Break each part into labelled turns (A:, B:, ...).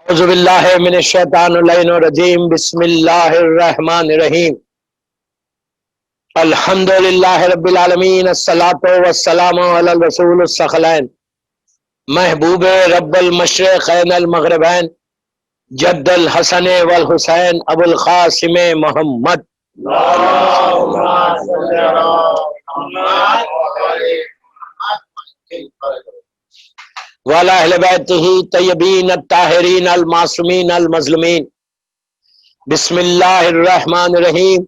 A: اعوذ باللہ من الشیطان اللعین الرجیم بسم اللہ الرحمن الرحیم الحمدللہ رب العالمین الصلاۃ والسلام علی الرسول الثقلین محبوب رب المشرقین المغربین جد الحسن والحسین ابو القاسم محمد وعلی اہل بیتہ طیبین الطاہرین المعصومین المظلومین بسم اللہ الرحمن الرحیم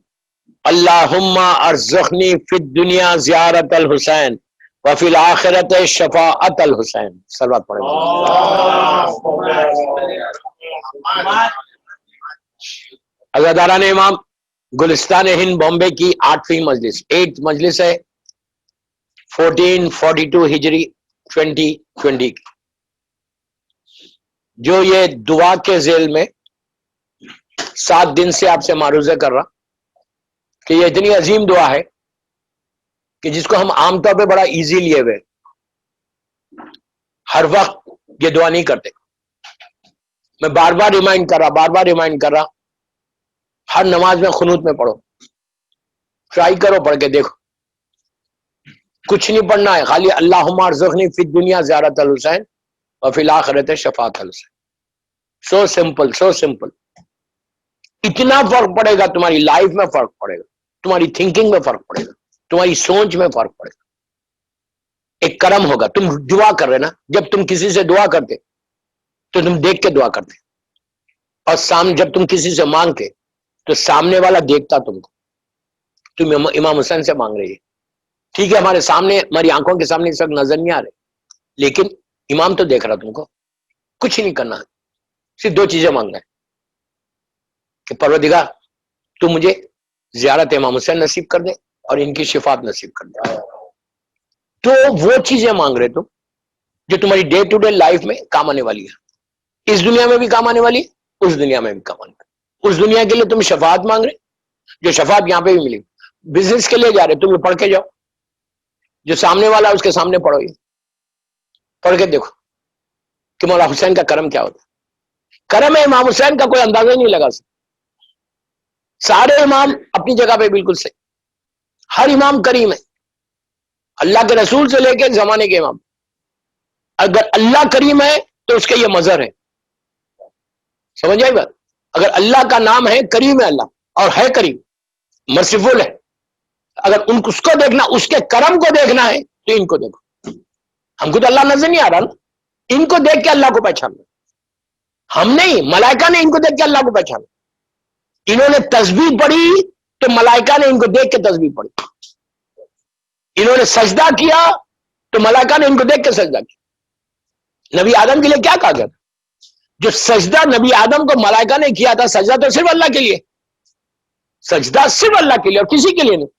A: اللہم ارزقنی فی الدنیا زیارت الحسین وفی الآخرت شفاعت الحسین. صلوات پڑھیں. عزاداران امام، گلستان ہند بامبے کی 8ویں مجلس 8th مجلس ہے 1442 ہجری 2020 کی، جو یہ دعا کے ذیل میں 7 دن سے آپ سے معروضہ کر رہا کہ یہ اتنی عظیم دعا ہے کہ جس کو ہم عام طور پہ بڑا ایزی لیے ہوئے، ہر وقت یہ دعا نہیں کرتے. میں بار بار ریمائنڈ کر رہا ہر نماز میں قنوت میں پڑھو، ٹرائی کرو، پڑھ کے دیکھو. کچھ نہیں پڑھنا ہے، خالی اللہم ارزقنی فی الدنیا زیارت الحسین وفی الآخرت شفاعت الحسین. So simple. اتنا فرق پڑے گا، تمہاری لائف میں فرق پڑے گا، تمہاری تھنکنگ میں فرق پڑے گا، تمہاری سوچ میں فرق پڑے گا. ایک کرم ہوگا. تم دعا کر رہے نا، جب تم کسی سے دعا کرتے تو تم دیکھ کے دعا کرتے، اور جب تم کسی سے مانگتے تو سامنے والا دیکھتا تم کو. تم امام حسین سے مانگ رہی ہے، ٹھیک ہے، ہمارے سامنے، ہماری آنکھوں کے سامنے اس وقت نظر نہیں آ رہے، لیکن امام تو دیکھ رہا تم کو. کچھ نہیں کرنا، صرف 2 چیزیں مانگنا ہے کہ پروردگار تو مجھے زیارت امام حسین نصیب کر دے اور ان کی شفاعت نصیب کر دے. تو وہ چیزیں مانگ رہے تم جو تمہاری ڈے ٹو ڈے لائف میں کام آنے والی ہے، اس دنیا میں بھی کام آنے والی ہے، اس دنیا میں بھی کام آنے والی. اس دنیا کے لیے تم شفاعت مانگ رہے، جو شفاعت یہاں پہ بھی ملے گی. بزنس کے لیے جا رہے، تم یہ پڑھ کے جاؤ، جو سامنے والا اس کے سامنے پڑھو، یہ پڑھ کے دیکھو کہ مولا حسین کا کرم کیا ہوتا ہے. کرم ہے امام حسین کا کوئی اندازہ ہی نہیں لگا سکتا. سارے امام اپنی جگہ پہ بالکل صحیح، ہر امام کریم ہے، اللہ کے رسول سے لے کے زمانے کے امام. اگر اللہ کریم ہے تو اس کے یہ مظہر ہے. سمجھ آئی بات؟ اگر اللہ کا نام ہے کریم ہے، اللہ اور ہے کریم، مرسیفل ہے. اگر اس کو دیکھنا، اس کے کرم کو دیکھنا ہے تو ان کو دیکھو. ہم کو تو اللہ نظر نہیں آ رہا نا، ان کو دیکھ کے اللہ کو پہچاننا. ہم نہیں، ملائکہ نے ان کو دیکھ کے اللہ کو پہچانا. انہوں نے تسبیح پڑھی تو ملائکہ نے ان کو دیکھ کے تسبیح پڑھی. انہوں نے سجدہ کیا تو ملائکہ نے ان کو دیکھ کے سجدہ کیا. نبی آدم کے لیے کیا کہا گیا تھا؟ جو سجدہ نبی آدم کو ملائکہ نے کیا تھا، سجدہ تو صرف اللہ کے لیے، سجدہ صرف اللہ کے لیے اور کسی کے لیے نہیں.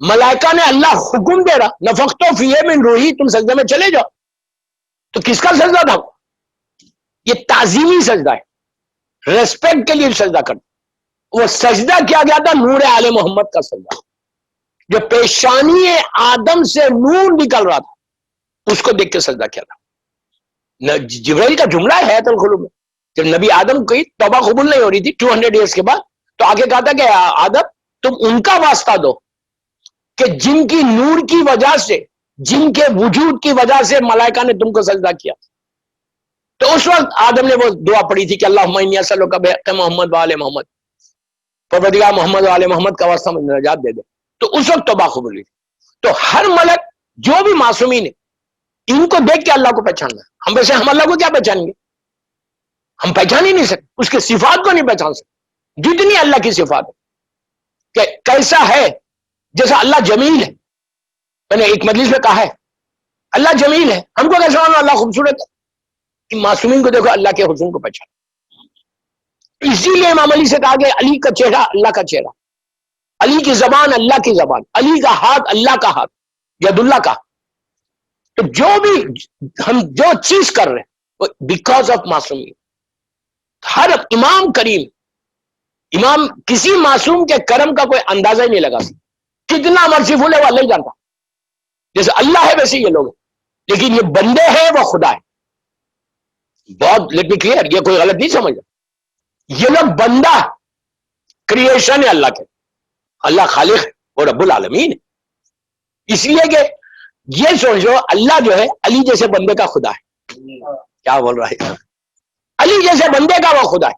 A: ملائکہ نے اللہ حکم دے رہا نفخت فیہ من روحی، تم سجدہ میں چلے جاؤ. تو کس کا سجدہ تھا؟ یہ تعظیمی سجدہ ہے، ریسپیکٹ کے لیے سجدہ کرتا. وہ سجدہ کیا گیا تھا نور آل محمد کا سجدہ، جو پیشانی آدم سے نور نکل رہا تھا، اس کو دیکھ کے سجدہ کیا تھا. جبرائیل کا جملہ ہے حیات القلوب میں، جب نبی آدم کی توبہ قبول نہیں ہو رہی تھی 200 ایئرس کے بعد، تو آگے کہا تھا کہ آدم تم ان کا واسطہ دو کہ جن کی نور کی وجہ سے، جن کے وجود کی وجہ سے ملائکہ نے تم کو سجدہ کیا. تو اس وقت آدم نے وہ دعا پڑھی تھی کہ اللہم انی اسألک بحق محمد و آل محمد، پروردگار محمد و آل محمد کا واسطہ مجھے نجات دے دے. تو اس وقت توبہ قبول ہوئی. تو ہر ملک جو بھی معصومین ہے، ان کو دیکھ کے اللہ کو پہچاننا ہے. ہم اللہ کو کیا پہچانیں گے؟ ہم پہچان ہی نہیں سکتے، اس کے صفات کو نہیں پہچان سکتے. جتنی اللہ کی صفات ہے کہ کیسا ہے، جیسا اللہ جمیل ہے. میں نے ایک مجلس میں کہا ہے اللہ جمیل ہے، ہم کو کیسا معلوم اللہ خوبصورت ہے؟ معصومین کو دیکھو، اللہ کے حسن کو پہچان. اسی لیے امام علی سے کہا کہ علی کا چہرہ اللہ کا چہرہ، علی کی زبان اللہ کی زبان، علی کا ہاتھ اللہ کا ہاتھ، ید اللہ کا. تو جو بھی ہم جو چیز کر رہے ہیں وہ بیکاز آف معصومین. ہر امام کریم، امام کسی معصوم کے کرم کا کوئی اندازہ ہی نہیں لگا سکتا. کتنا مرسیفل ہے وہ اللہ ہی جانتا. جیسے اللہ ہے ویسے یہ لوگ ہیں، لیکن یہ بندے ہیں وہ خدا ہے. بہت لیٹ می کلیئر، یہ کوئی غلط نہیں سمجھا، یہ لوگ بندہ کریشن ہے اللہ کے، اللہ خالق ہے اور رب العالمین ہے، اس لیے کہ یہ سوچو اللہ جو ہے علی جیسے بندے کا خدا ہے، کیا بول رہا ہے، علی جیسے بندے کا وہ خدا ہے،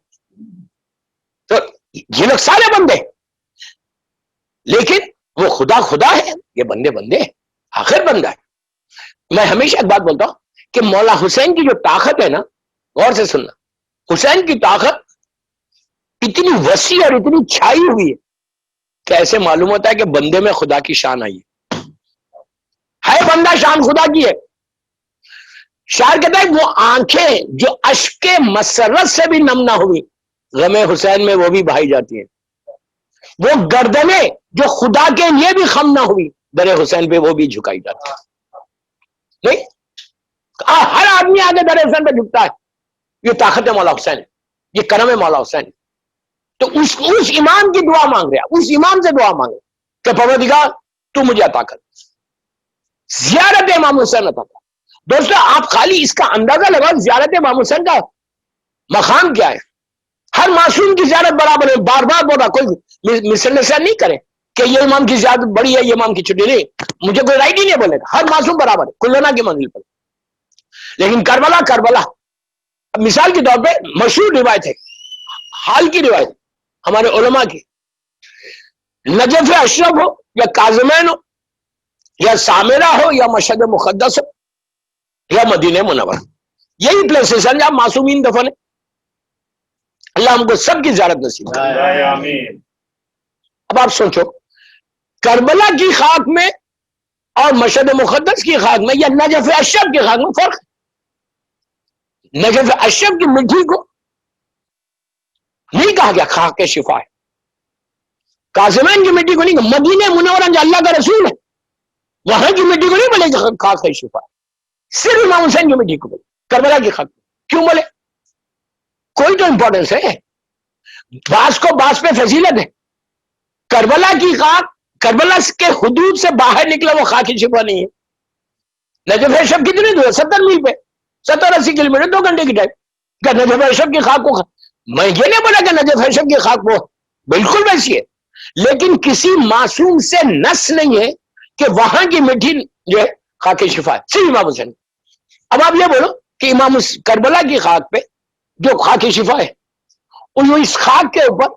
A: تو یہ لوگ سارے بندے ہیں، لیکن وہ خدا خدا ہے، یہ بندے بندے ہیں، آخر بندہ ہے۔ میں ہمیشہ ایک بات بولتا ہوں کہ مولا حسین کی جو طاقت ہے نا، غور سے سننا، حسین کی طاقت اتنی وسیع اور اتنی چھائی ہوئی ہے کہ ایسے معلوم ہوتا ہے کہ بندے میں خدا کی شان آئی ہے بندہ شان خدا کی ہے۔ شاعر کہتا ہے وہ آنکھیں جو اشک مسرت سے بھی نم نہ ہوئی غم حسین میں وہ بھی بہائی جاتی ہیں، وہ گردنیں جو خدا کے لیے بھی خم نہ ہوئی در حسین پہ وہ بھی جھکائی جاتی ہے۔ نہیں، ہر آدمی آگے در حسین پہ جھکتا ہے، یہ طاقت ہے مولا حسین، یہ کرم ہے مولا حسین۔ تو اس امام کی دعا مانگ رہا، اس امام سے دعا مانگ رہا کہ پروردگار تو مجھے عطا کر، زیارت امام حسین عطا کر۔ دوستو آپ خالی اس کا اندازہ لگاؤ زیارت امام حسین کا مقام کیا ہے۔ ہر معصوم کی زیارت برابر ہے، بار بار بول رہا، کوئی مس انڈرسٹینڈ نہیں کرے کہ یہ امام کی زیارت بڑی ہے، یہ امام کی چھٹی نہیں، مجھے کوئی رائٹ ہی نہیں بولے گا، ہر معصوم برابر ہے کلنا کی منزل پر۔ لیکن کربلا اب مثال کے طور پہ مشہور روایت ہے، حال کی روایت ہمارے علماء کی، نجف اشرف ہو یا کاظمین ہو یا سامرہ ہو یا مشہد مقدس ہو یا مدینہ منورہ، یہی پلیسز ہیں جہاں معصومین دفن ہے۔ اللہ ہم کو سب کی زیارت نصیب کرے۔ اب آپ سوچو کربلا کی خاک میں اور مشہد مقدس کی خاک میں یا نجف اشرف کی خاک میں فرق ہے۔ نجف اشرف کی مٹی کو نہیں کہا گیا خاک شفا ہے، کاظمین کی مٹی کو نہیں، مدینہ منورہ جو اللہ کا رسول ہے وہاں کی مٹی کو نہیں بولے کہ خاک شفا ہے، صرف امام حسین کی مٹی کو بولے، کربلا کی خاک کیوں بولے؟ کوئی تو امپورٹنس ہے، باس کو باس پہ فضیلت ہے۔ کربلا کی خاک کربلا کے حدود سے باہر نکلا وہ خاک شفا نہیں ہے۔ نجف اشرف کتنی دور ہے؟ 70 میل پہ، 70-80 کلومیٹر، 2 گھنٹے کی ٹائم۔ کیا نجف اشرف کی خاک کو میں یہ نہیں بولا کہ نجف اشرف کی خاک وہ بالکل ویسی ہے، لیکن کسی معصوم سے نس نہیں ہے کہ وہاں کی مٹی جو ہے خاک شفا ہے، صرف امام حسین۔ اب آپ یہ بولو کہ امام کربلا کی خاک پہ جو خاک شفا ہے اس خاک کے اوپر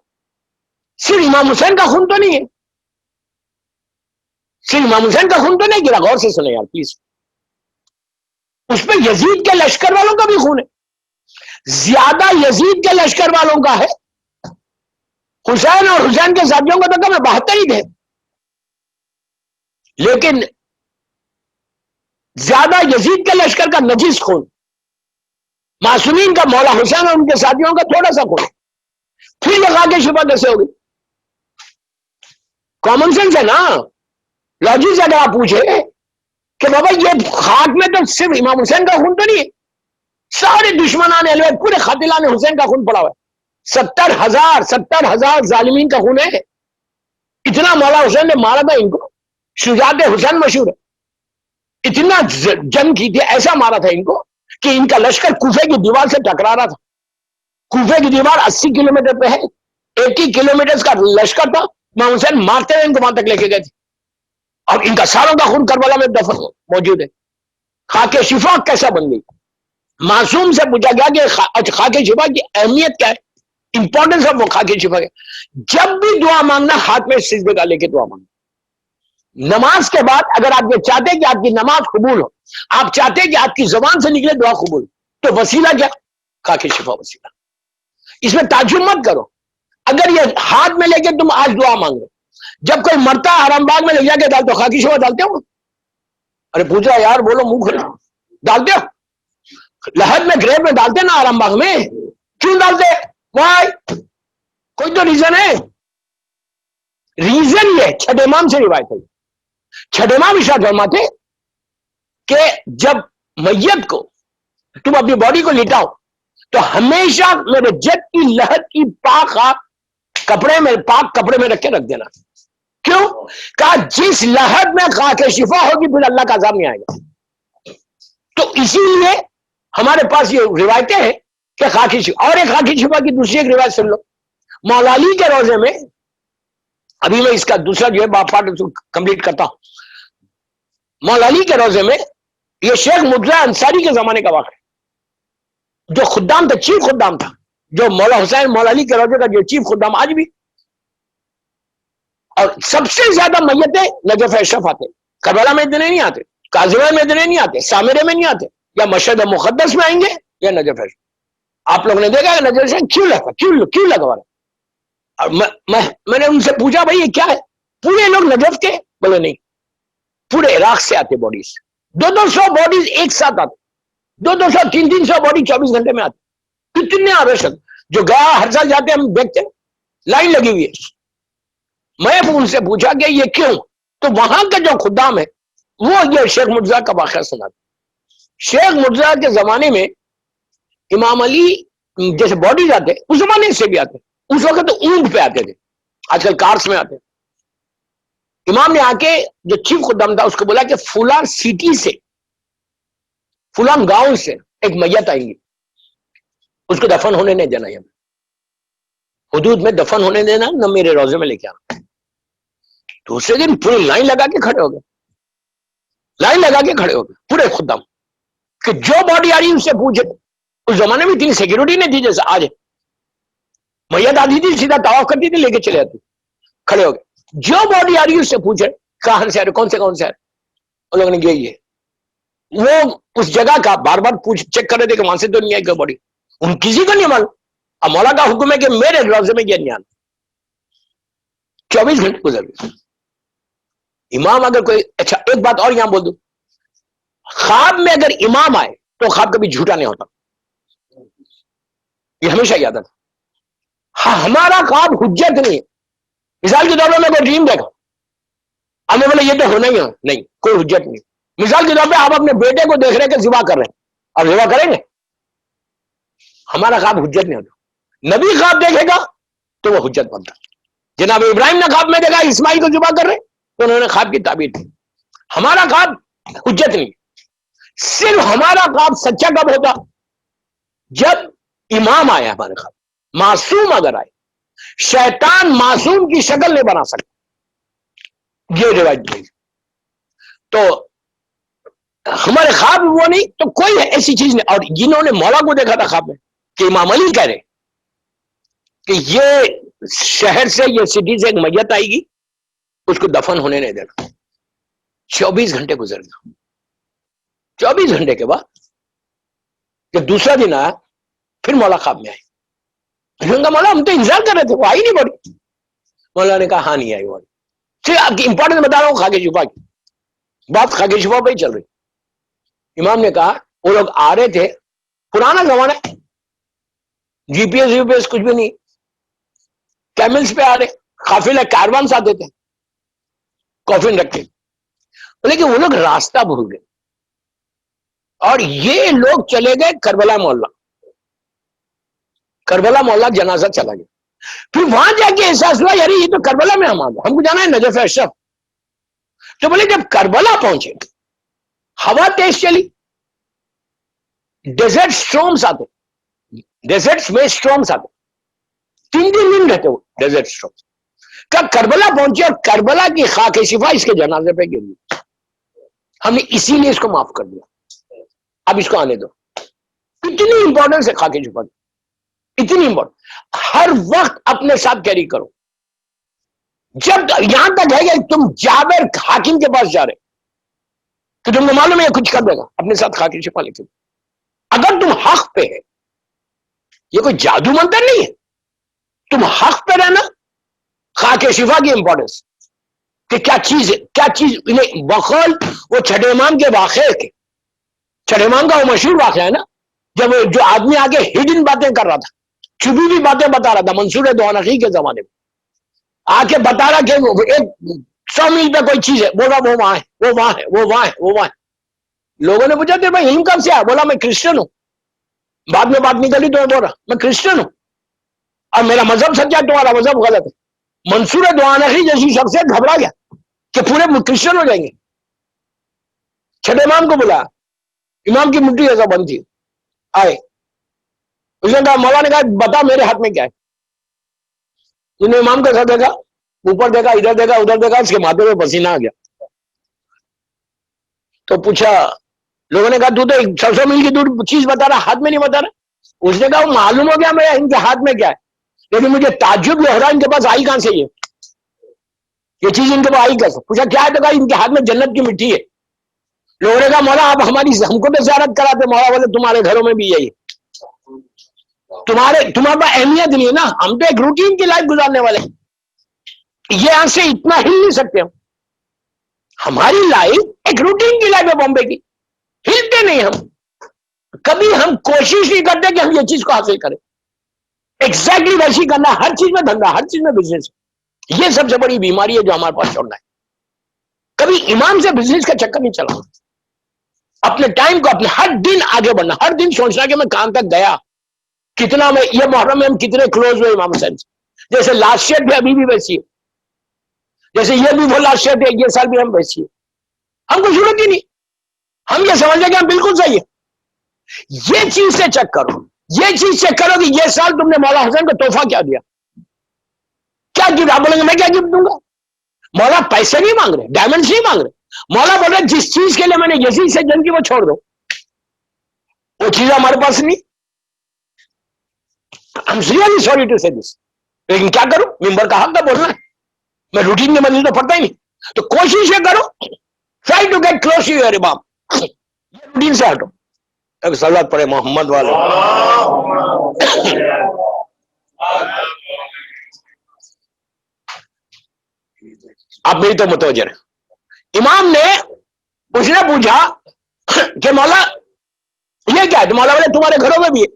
A: صرف امام حسین کا خون تو نہیں ہے، صرف امام حسین کا خون تو نہیں گرا، غور سے سنیں یار پلیز، اس پہ یزید کے لشکر والوں کا بھی خون ہے، زیادہ یزید کے لشکر والوں کا ہے، حسین اور حسین کے ساتھیوں کا تو کم ہے، 72 ہی تھے، لیکن زیادہ یزید کے لشکر کا نجس خون، معصومین کا مولا حسین اور ان کے ساتھیوں کا تھوڑا سا خون، پھر یہ خاک شفا کیسے ہوگی؟ کامن سینس ہے نا، لاجک سے اگر آپ پوچھے کہ بابا یہ خاک میں تو صرف امام حسین کا خون تو نہیں ہے، سارے دشمنان اہل بیت پورے قاتلان حسین کا خون پڑا ہوا ہے، 70,000 ظالمین کا خون ہے، اتنا مولا حسین نے مارا تھا ان کو، شجاعت حسین مشہور ہے، اتنا جنگ کی تھی، ایسا مارا تھا ان کو کہ ان کا لشکر کوفے کی دیوار سے ٹکرا رہا تھا، کوفے کی دیوار 80 کلومیٹر پہ ہے، 80 کلومیٹر کا لشکر تھا، امام حسین مارتے ہوئے ان کو وہاں تک لے کے گئے تھے، اور ان کا ساروں کا خون کربلا میں دفن موجود ہے۔ خاک شفا کیسا بن گئی؟ معصوم سے پوچھا گیا کہ خاک شفا کی اہمیت کیا ہے، امپورٹنس آف وہ خاک شفا ہے۔ جب بھی دعا مانگنا ہاتھ میں سجدے کا لے کے دعا مانگنا، نماز کے بعد اگر آپ یہ چاہتے ہیں کہ آپ کی نماز قبول ہو، آپ چاہتے ہیں کہ آپ کی زبان سے نکلے دعا قبول، تو وسیلہ کیا؟ خاک شفا وسیلہ۔ اس میں تعجب مت کرو اگر یہ ہاتھ میں لے کے تم آج دعا مانگو، جب کوئی مرتا حرام باغ میں لے جا کے ڈالتے ہو، خاک شفا ڈالتے ہو؟ ارے پوچھا یار، بولو منہ کھلا، ڈالتے ہو؟ لحد میں گریب میں ڈالتے نا حرام باغ میں، کیوں ڈالتے؟ وائی؟ کوئی تو ریزن ہے، ریزن یہ چھٹے امام سے روایت ہے، چھٹے امام ارشاد فرماتے کہ جب میت کو تم اپنی باڈی کو لٹاؤ تو ہمیشہ میرے جد کی لحد کی پاک کپڑے میں رکھ کے رکھ دینا۔ کیوں؟ کہا جس لحد میں خاک شفا ہوگی پھر اللہ کا عذاب نہیں آئے گا۔ تو اسی لیے ہمارے پاس یہ روایتیں ہیں کہ خاکی شفا، اور ایک خاکی شفا کی دوسری ایک روایت سن لو، مولا علی کے روزے میں، ابھی میں اس کا دوسرا جو ہے پارٹ کمپلیٹ کرتا ہوں، مولا علی کے روزے میں یہ شیخ مرتضیٰ انصاری کے زمانے کا واقعہ ہے، جو خدام تھا، چیف خدام تھا، جو مولا حسین مولا علی کے روزے کا جو چیف خدام آج بھی، اور سب سے زیادہ میتیں نجف اشرف آتے، کربلا میں اتنے نہیں آتے، کاظمہ میں اتنے نہیں آتے، سامرے میں نہیں آتے، یا مشہد مقدس میں آئیں گے یا نجف اشرف۔ آپ لوگوں نے دیکھا کہ نجف اشرف کیوں لگوا رہا؟ اور میں نے ان سے پوچھا بھائی یہ کیا ہے؟ پورے لوگ نجف کے؟ بولے نہیں، پورے عراق سے آتے باڈیز، 200 باڈیز ایک ساتھ آتے، 200 300 باڈی 24 گھنٹے میں آتے، کتنے آرشد جو گیا ہر سال جاتے ہم دیکھتے لائن لگی ہوئی ہے۔ میں ان سے پوچھا کہ یہ کیوں؟ تو وہاں کا جو خدام ہے وہ یہ شیخ مرتضیٰ کا واقعہ سناتا۔ شیخ مرتضیٰ کے زمانے میں امام علی جیسے باڈیز آتے، اس زمانے سے بھی آتے، اس وقت تو اونٹ پہ آتے تھے، آج کل کارس میں آتے۔ امام نے آ کے جو چیف خدام تھا اس کو بولا کہ فلان سٹی سے، فلان گاؤں سے ایک میت آئیں گی، اس کو دفن ہونے نہیں دینا، یہ حدود میں دفن ہونے دینا، نہ میرے روزے میں لے کے آنا۔ دوسرے دن پوری لائن لگا کے کھڑے ہو گئے، لائن لگا کے کھڑے ہو گئے پورے خدام، کہ جو باڈی آ رہی اس سے پوچھے۔ اس زمانے میں اتنی سیکورٹی نہیں تھی جیسے آج، میت آتی تھی سیدھا طواف کرتی تھی لے کے چلے جاتی، کھڑے ہو گئے، جو باڈی آ رہی اس سے پوچھے کہاں سے آ رہے، کون سے ہے، ان لوگوں نے یہی ہے، وہ اس جگہ کا بار بار چیک کر رہے تھے کہ وہاں سے تو نہیں آئی کوئی باڈی، ان کسی کو نہیں معلوم۔ اب مولا کا حکم ہے کہ میرے روزے میں یہ نہیں آنا۔ 24 گھنٹے گزر گئے۔ امام اگر کوئی، اچھا ایک بات اور یہاں بول دوں، خواب میں اگر امام آئے تو خواب کبھی جھوٹا نہیں ہوتا، یہ ہمیشہ یاد رکھنا۔ ہاں ہمارا خواب حجت نہیں ہے۔ مثال کے طور پر میں کوئی ڈریم دیکھا، ہمیں بولے یہ تو ہونا ہی ہے، نہیں، کوئی حجت نہیں۔ مثال کے طور پہ آپ اپنے بیٹے کو دیکھ رہے کہ ذبح کر رہے ہیں، آپ ذبح کریں گے؟ ہمارا خواب حجت نہیں ہوتا۔ نبی خواب دیکھے گا تو وہ حجت بنتا۔ جناب ابراہیم نے خواب میں دیکھا اسماعیل کو ذبح کر رہے تو انہوں نے خواب کی تعبیر کی۔ ہمارا خواب حجت نہیں، صرف ہمارا خواب سچا کب ہوتا؟ جب امام آیا ہمارے خواب، معصوم اگر آئے، شیطان معصوم کی شکل نہیں بنا سکتا، یہ روایت نہیں۔ تو ہمارے خواب وہ نہیں تو کوئی ایسی چیز نہیں۔ اور جنہوں نے مولا کو دیکھا تھا خواب میں کہ امام علی کہہ رہے کہ یہ شہر سے، یہ سٹی سے ایک میت آئے گی، اس کو دفن ہونے نہیں دینا۔ 24 گھنٹے گزر گئے۔ 24 گھنٹے کے بعد جب دوسرا دن آیا، پھر مولا خواب میں آئی۔ انہوں نے کہا مولا ہم تو انتظار کر رہے تھے، وہ آئی نہیں باڈی۔ مولا نے کہا ہاں نہیں آئی باڈی۔ پھر آپ کی امپورٹنس بتا رہا ہوں خاک شفا کی بات، خاک شفا پہ ہی چل رہی۔ امام نے کہا وہ لوگ آ رہے تھے، پرانا زمانہ، جی پی ایس کچھ بھی نہیں، کیملز پہ آ رہے، قافلہ کاروانس آتے تھے، کافن رکھتے، لیکن وہ لوگ راستہ بھول گئے اور یہ لوگ چلے گئے کربلا محلہ۔ کربلا محلہ جنازہ چلا گیا۔ پھر وہاں جا کے احساس ہوا یار یہ تو کربلا میں ہم آ گئے، ہم کو جانا ہے نجف اشرف۔ تو بولے جب کربلا پہنچے، ہوا تیز چلی، ڈیزرٹ سٹارمز آتے، ڈیزرٹس میں سٹارمز آتے، 3 دن رہتے وہ ڈیزرٹ سٹارمز۔ کب کربلا پہنچے اور کربلا کی خاک شفا اس کے جنازے پہ گری، ہم نے اسی لیے اس کو معاف کر دیا، اب اس کو آنے دو۔ اتنی امپورٹنس ہے خاک شفا کی، اتنی امپورٹنٹ۔ ہر وقت اپنے ساتھ کیری کرو۔ جب یہاں تک ہے کہ تم جابر حاکم کے پاس جا رہے تو تم کو معلوم ہے کچھ کر دے گا، اپنے ساتھ خاک شفا لے کے۔ اگر تم حق پہ ہے، یہ کوئی جادو منتر نہیں ہے، تم حق پہ رہنا۔ خاک شفا کی امپورٹنس کہ کیا چیز ہے، کیا چیز انہیں بقول وہ چھٹے امام کے واقعے کے، چھٹے امام کا وہ مشہور واقعہ ہے نا، جب جو آدمی آگے ہڈن باتیں کر رہا تھا، چھپی ہوئی باتیں بتا رہا تھا، منصور دوانقی کے زمانے میں آ کے بتا رہا کہ ایک 100 میل پہ کوئی چیز ہے، بولا وہ وہاں ہے، وہ وہاں ہے، وہ وہاں ہے، وہ وہاں ہے۔ لوگوں نے پوچھا تھے بھائی علم کب سے آیا؟ بولا میں کرسچن ہوں۔ بعد میں بات نکلی تو میں بول رہا میں کرسچن ہوں اور میرا مذہب سچا ہے، تمہارا مذہب غلط ہے۔ منصور دوانقی جیسی شخصیت گھبرا گیا کہ پورے کرسچن ہو جائیں گے۔ چھٹے امام کو بلا، امام کی مٹھی ایسا بند تھی، آئے. اس نے کہا, مولا نے کہا بتا میرے ہاتھ میں کیا ہے. اس نے امام کا سر دیکھا, اوپر دیکھا, ادھر دیکھا, ادھر دیکھا, اس کے ماتھے پہ پسینہ آ گیا. تو پوچھا, لوگوں نے کہا تو 100 میل کی دور چیز بتا رہا, ہاتھ میں نہیں بتا رہا. اس نے کہا معلوم ہو گیا میں ان کے ہاتھ میں کیا ہے, لیکن مجھے تعجب یہ ہو رہا ان کے پاس آئی کہاں سے یہ چیز ان کے پاس آئی کیسے. پوچھا کیا ہے, تو کہا ان کے ہاتھ میں جنت کی مٹی ہے. لوگوں نے کہا مولا آپ ہم کو تو زیارت کراتے. مولا بولے تمہارے گھروں میں بھی یہی, تمہارے پاس اہمیت نہیں ہے نا, ہم تو ایک روٹین کی لائف گزارنے والے ہیں, یہ یہاں سے اتنا ہل نہیں سکتے ہم. ہماری لائف ایک روٹین کی لائف ہے بامبے کی, ہلتے نہیں ہم. کبھی ہم کوشش نہیں کرتے کہ ہم یہ چیز کو حاصل کریں. ایگزیکٹلی ویسی کرنا, ہر چیز میں دھندا, ہر چیز میں بزنس. یہ سب سے بڑی بیماری ہے جو ہمارے پاس چھوڑنا ہے. کبھی ایمان سے بزنس کا چکر نہیں چلا. اپنے ٹائم کو, اپنے ہر دن آگے بڑھنا, ہر دن سوچنا کہ میں کہاں تک گیا, کتنا میں یہ محرم میں ہم کتنے کلوز ہوئے امام حسین سے. جیسے لاسٹ ایئر بھی ابھی بھی ویسی ہے, جیسے یہ بھی وہ لاسٹ ایئر تھے, یہ سال بھی ہم ویسی ہے. ہم کو ضرورت ہی نہیں, ہم یہ سمجھیں کہ ہم بالکل صحیح ہے. یہ چیز سے چیک کرو, یہ چیز چیک کرو کہ یہ سال تم نے مولا حسین کو تحفہ کیا دیا, کیا گفٹ. آپ بولیں گے میں کیا گفٹ دوں گا. مولا پیسے نہیں مانگ رہے, ڈائمنڈس نہیں مانگ رہے. مولا بول رہے جس چیز کے لیے میں نے یزید سے جنگ کی وہ چھوڑ دو, وہ چیز ہمارے پاس نہیں. I'm really sorry to say this. لیکن کیا کروں, ممبر کا حق کا بولنا ہے, میں روٹین کی منزل تو پڑتا ہی نہیں. تو کوشش یہ کرو, try to get close to your امام. یہ روٹین سے ہٹو. ایک صلوات پڑھے محمد والے. آپ میری تو متوجہ رہے. امام نے, اس نے پوچھا کہ مولا یہ کیا ہے, تو مولا بولے تمہارے گھروں میں بھی ہے.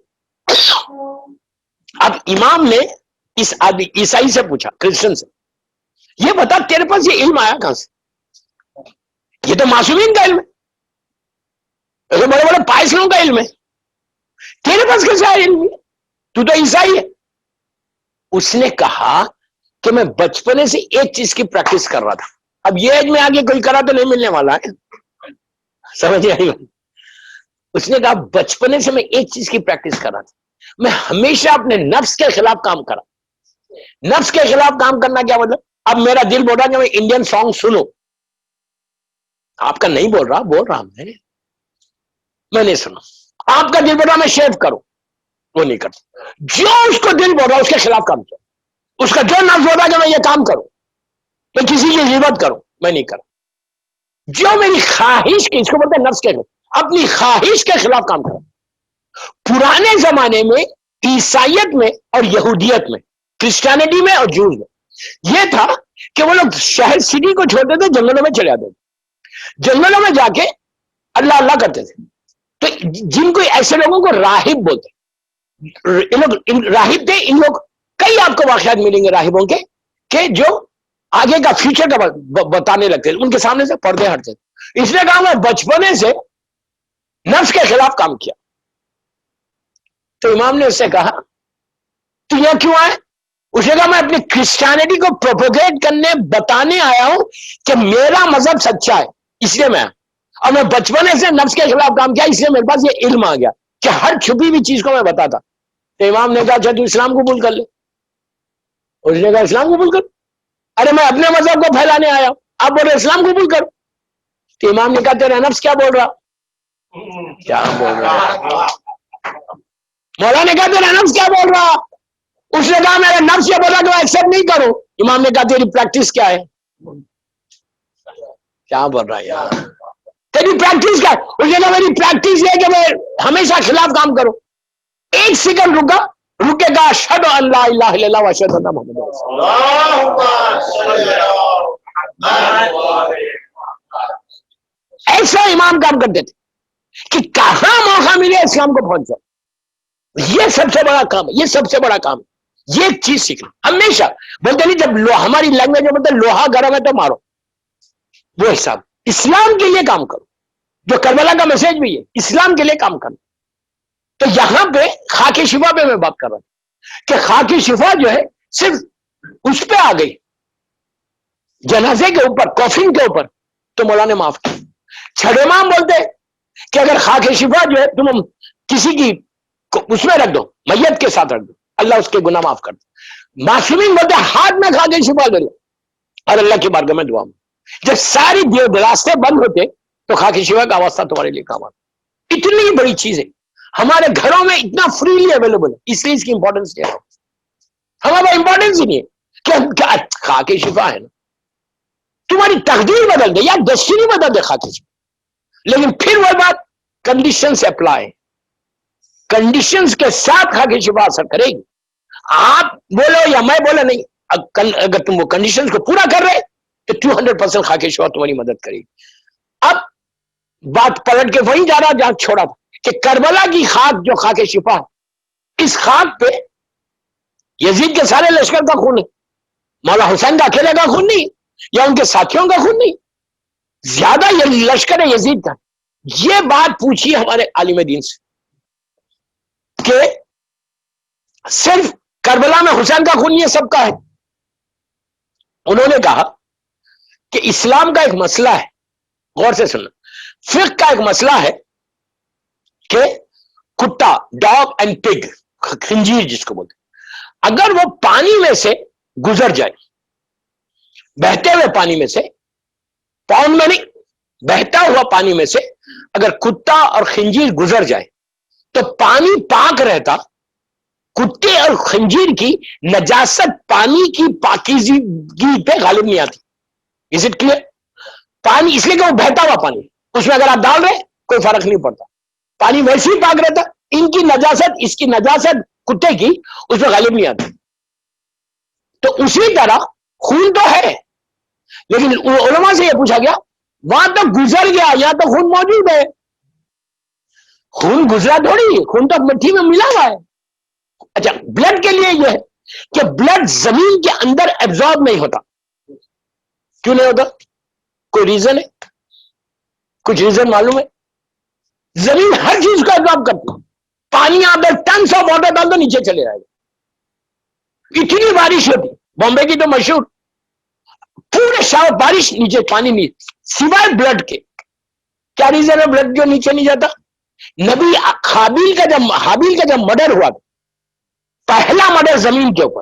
A: اب امام نے اس آدمی عیسائی سے پوچھا, کرسچن سے, یہ بتا تیرے پاس یہ علم آیا کہاں سے, یہ تو معصومین کا علم ہے, ایسے بڑے بڑے پائسلوں کا علم ہے, تیرے پاس کیسے آیا علم, تو عیسائی ہے. اس نے کہا کہ میں بچپنے سے ایک چیز کی پریکٹس کر رہا تھا. اب یہ ایج میں آگے کوئی کرا تو نہیں ملنے والا ہے, سمجھ آئی. اس نے کہا بچپنے سے میں ایک چیز کی پریکٹس کر رہا تھا, میں ہمیشہ اپنے نفس کے خلاف کام کرا. نفس کے خلاف کام کرنا کیا مطلب, اب میرا دل بول رہا کہ میں انڈین سانگ سنوں, آپ کا نہیں بول رہا میں نہیں سنا. آپ کا دل بول رہا میں شیو کروں, وہ نہیں کرتا. جو اس کو دل بول رہا اس کے خلاف کام کرو. اس کا جو نفس بول رہا کہ میں یہ کام کروں, میں کسی کی غیبت کروں, میں نہیں کروں. جو میری خواہش کی, اس کو بولتے ہیں نفس کے خلاف, اپنی خواہش کے خلاف کام کرو. پرانے زمانے میں عیسائیت میں اور یہودیت میں, کرسچینٹی میں اور جوز میں یہ تھا کہ وہ لوگ شہر سٹی کو چھوڑتے تھے, جنگلوں میں چلے جاتے تھے, جنگلوں میں جا کے اللہ اللہ کرتے تھے. تو جن کو ایسے لوگوں کو راہب بولتے, ان لوگ راہب تھے. ان لوگ کئی آپ کو واقعات ملیں گے راہبوں کے کہ جو آگے کا فیوچر کا بتانے لگتے, ان کے سامنے سے پردے ہٹتے. اس نے کہا میں بچپنے سے نفس کے خلاف کام کیا. تو امام نے اس سے کہا تو یہ کیوں آئے. اس نے کہا میں اپنی کرسچینٹی کو پروپوگیٹ کرنے, بتانے آیا ہوں کہ میرا مذہب سچا ہے, اس لیے میں, اور میں بچپنے سے نفس کے خلاف کام کیا, اس لیے میرے پاس یہ علم آ گیا کہ ہر چھپی ہوئی چیز کو میں بتاتا. تو امام نے کہا اچھا تو اسلام قبول کر لے. اس نے کہا اسلام قبول کر. ارے میں اپنے مذہب کو پھیلانے آیا ہوں, آپ بول رہے اسلام قبول کرو. تو امام نے کہا تیرا نفس کیا بول رہا, کیا بول رہا. مولا نے کہا تیرا نفس کیا بول رہا. اس نے کہا میرا نفس یہ بولا کہ میں ایکسپٹ نہیں کروں. امام نے کہا تیری پریکٹس کیا ہے, کیا بول رہا ہے یار, تیری پریکٹس کیا ہے. اس نے کہا میری پریکٹس یہ ہے کہ میں ہمیشہ خلاف کام کروں. ایک سیکنڈ رکا, رکے گا اشہد ان لا الہ الا اللہ و اشہد ان محمد رسول اللہ. ایسا امام کام کرتے تھے کہ کہاں موقع ملے اسلام کو پہنچ جاؤ. یہ سب سے بڑا کام ہے, یہ سب سے بڑا کام ہے. یہ ایک چیز سیکھنا ہمیشہ. بولتے نہیں جب ہماری لینگویج میں بولتے لوہا گرم ہے تو مارو, وہ حساب. اسلام کے لیے کام کرو, جو کربلا کا میسج بھی ہے اسلام کے لیے کام کرنا. تو یہاں پہ خاک شفا پہ میں بات کر رہا ہوں کہ خاک شفا جو ہے صرف اس پہ آ گئی جنازے کے اوپر, کافن کے اوپر, تو مولا نے معاف کیا. چھڑے امام بولتے کہ اگر خاک شفا جو ہے تم کسی کی اس میں رکھ دو, میت کے ساتھ رکھ دو, اللہ اس کے گناہ معاف کر دو. معصومین بولتے ہاتھ میں کھا کے شفا دے لو اور اللہ کی بارگاہ میں دعا میں. جب ساری راستے بند ہوتے تو کھا کے شفا کا واسطہ تمہارے لیے کام آتا. اتنی بڑی چیز ہے, ہمارے گھروں میں اتنا فریلی اویلیبل ہے, اس لیے اس کی امپورٹنس کیا ہے, ہمارا امپورٹنس ہی نہیں ہے کہ ہم کھا کے شفا ہے نا, تمہاری تقدیر بدل دے یا ڈیسٹنی بدل دے کھا کے شفا. لیکن پھر وہ بات کنڈیشنز اپلائی, کنڈیشنز کے ساتھ کھا کے شفا اثر کرے گی. آپ بولو یا میں بولو نہیں, اگر تم وہ کنڈیشنز کو پورا کر رہے تو 200% کھا کے شفا تمہاری مدد کرے گی. اب بات پلٹ کے وہیں جا رہا جہاں چھوڑا تھا کہ کربلا کی خاک جو کھا کے شفا, اس خاک پہ یزید کے سارے لشکر کا خون ہے, مولا حسین کا اکیلے کا خون نہیں, یا ان کے ساتھیوں کا خون نہیں, زیادہ لشکر ہے یزید کا. یہ بات پوچھی ہمارے عالم دین سے کہ صرف کربلا میں حسین کا خون یہ سب کا ہے. انہوں نے کہا کہ اسلام کا ایک مسئلہ ہے, غور سے سننا, فقہ کا ایک مسئلہ ہے کہ کتا, ڈاگ اینڈ پگ, خنزیر جس کو بولتے, اگر وہ پانی میں سے گزر جائے, بہتے ہوئے پانی میں سے, پاؤنڈ میں نہیں, بہتا ہوا پانی میں سے اگر کتا اور خنزیر گزر جائے تو پانی پاک رہتا, کتے اور خنزیر کی نجاست پانی کی پاکیزگی پہ غالب نہیں آتی. Is it clear? پانی اس لیے کہ وہ بہتا ہوا پانی, اس میں اگر آپ ڈال رہے کوئی فرق نہیں پڑتا, پانی ویسے ہی پاک رہتا. ان کی نجاست, اس کی نجاست کتے کی اس میں غالب نہیں آتی. تو اسی طرح خون تو ہے, لیکن علماء سے یہ پوچھا گیا وہاں تو گزر گیا, یہاں تو خون موجود ہے. خون گزرا تھوڑی, خون تو مٹی میں ملا ہوا ہے. اچھا, بلڈ کے لیے یہ ہے کہ بلڈ زمین کے اندر ایبزارب نہیں ہوتا. کیوں نہیں ہوتا؟ کوئی ریزن ہے؟ کچھ ریزن معلوم ہے؟ زمین ہر چیز کو ایبزارب کرتی ہے. پانی آپ ٹنس آف واٹر ڈال تو نیچے چلے جائے گا. اتنی بارش ہوتی, بامبے کی تو مشہور, پورے شاہ بارش نیچے, پانی نیچے, سوائے بلڈ کے. کیا ریزن ہے بلڈ جو نیچے نہیں جاتا؟ نبی حابیل کا جب مرڈر ہوا تھا, پہلا مرڈر زمین کے اوپر,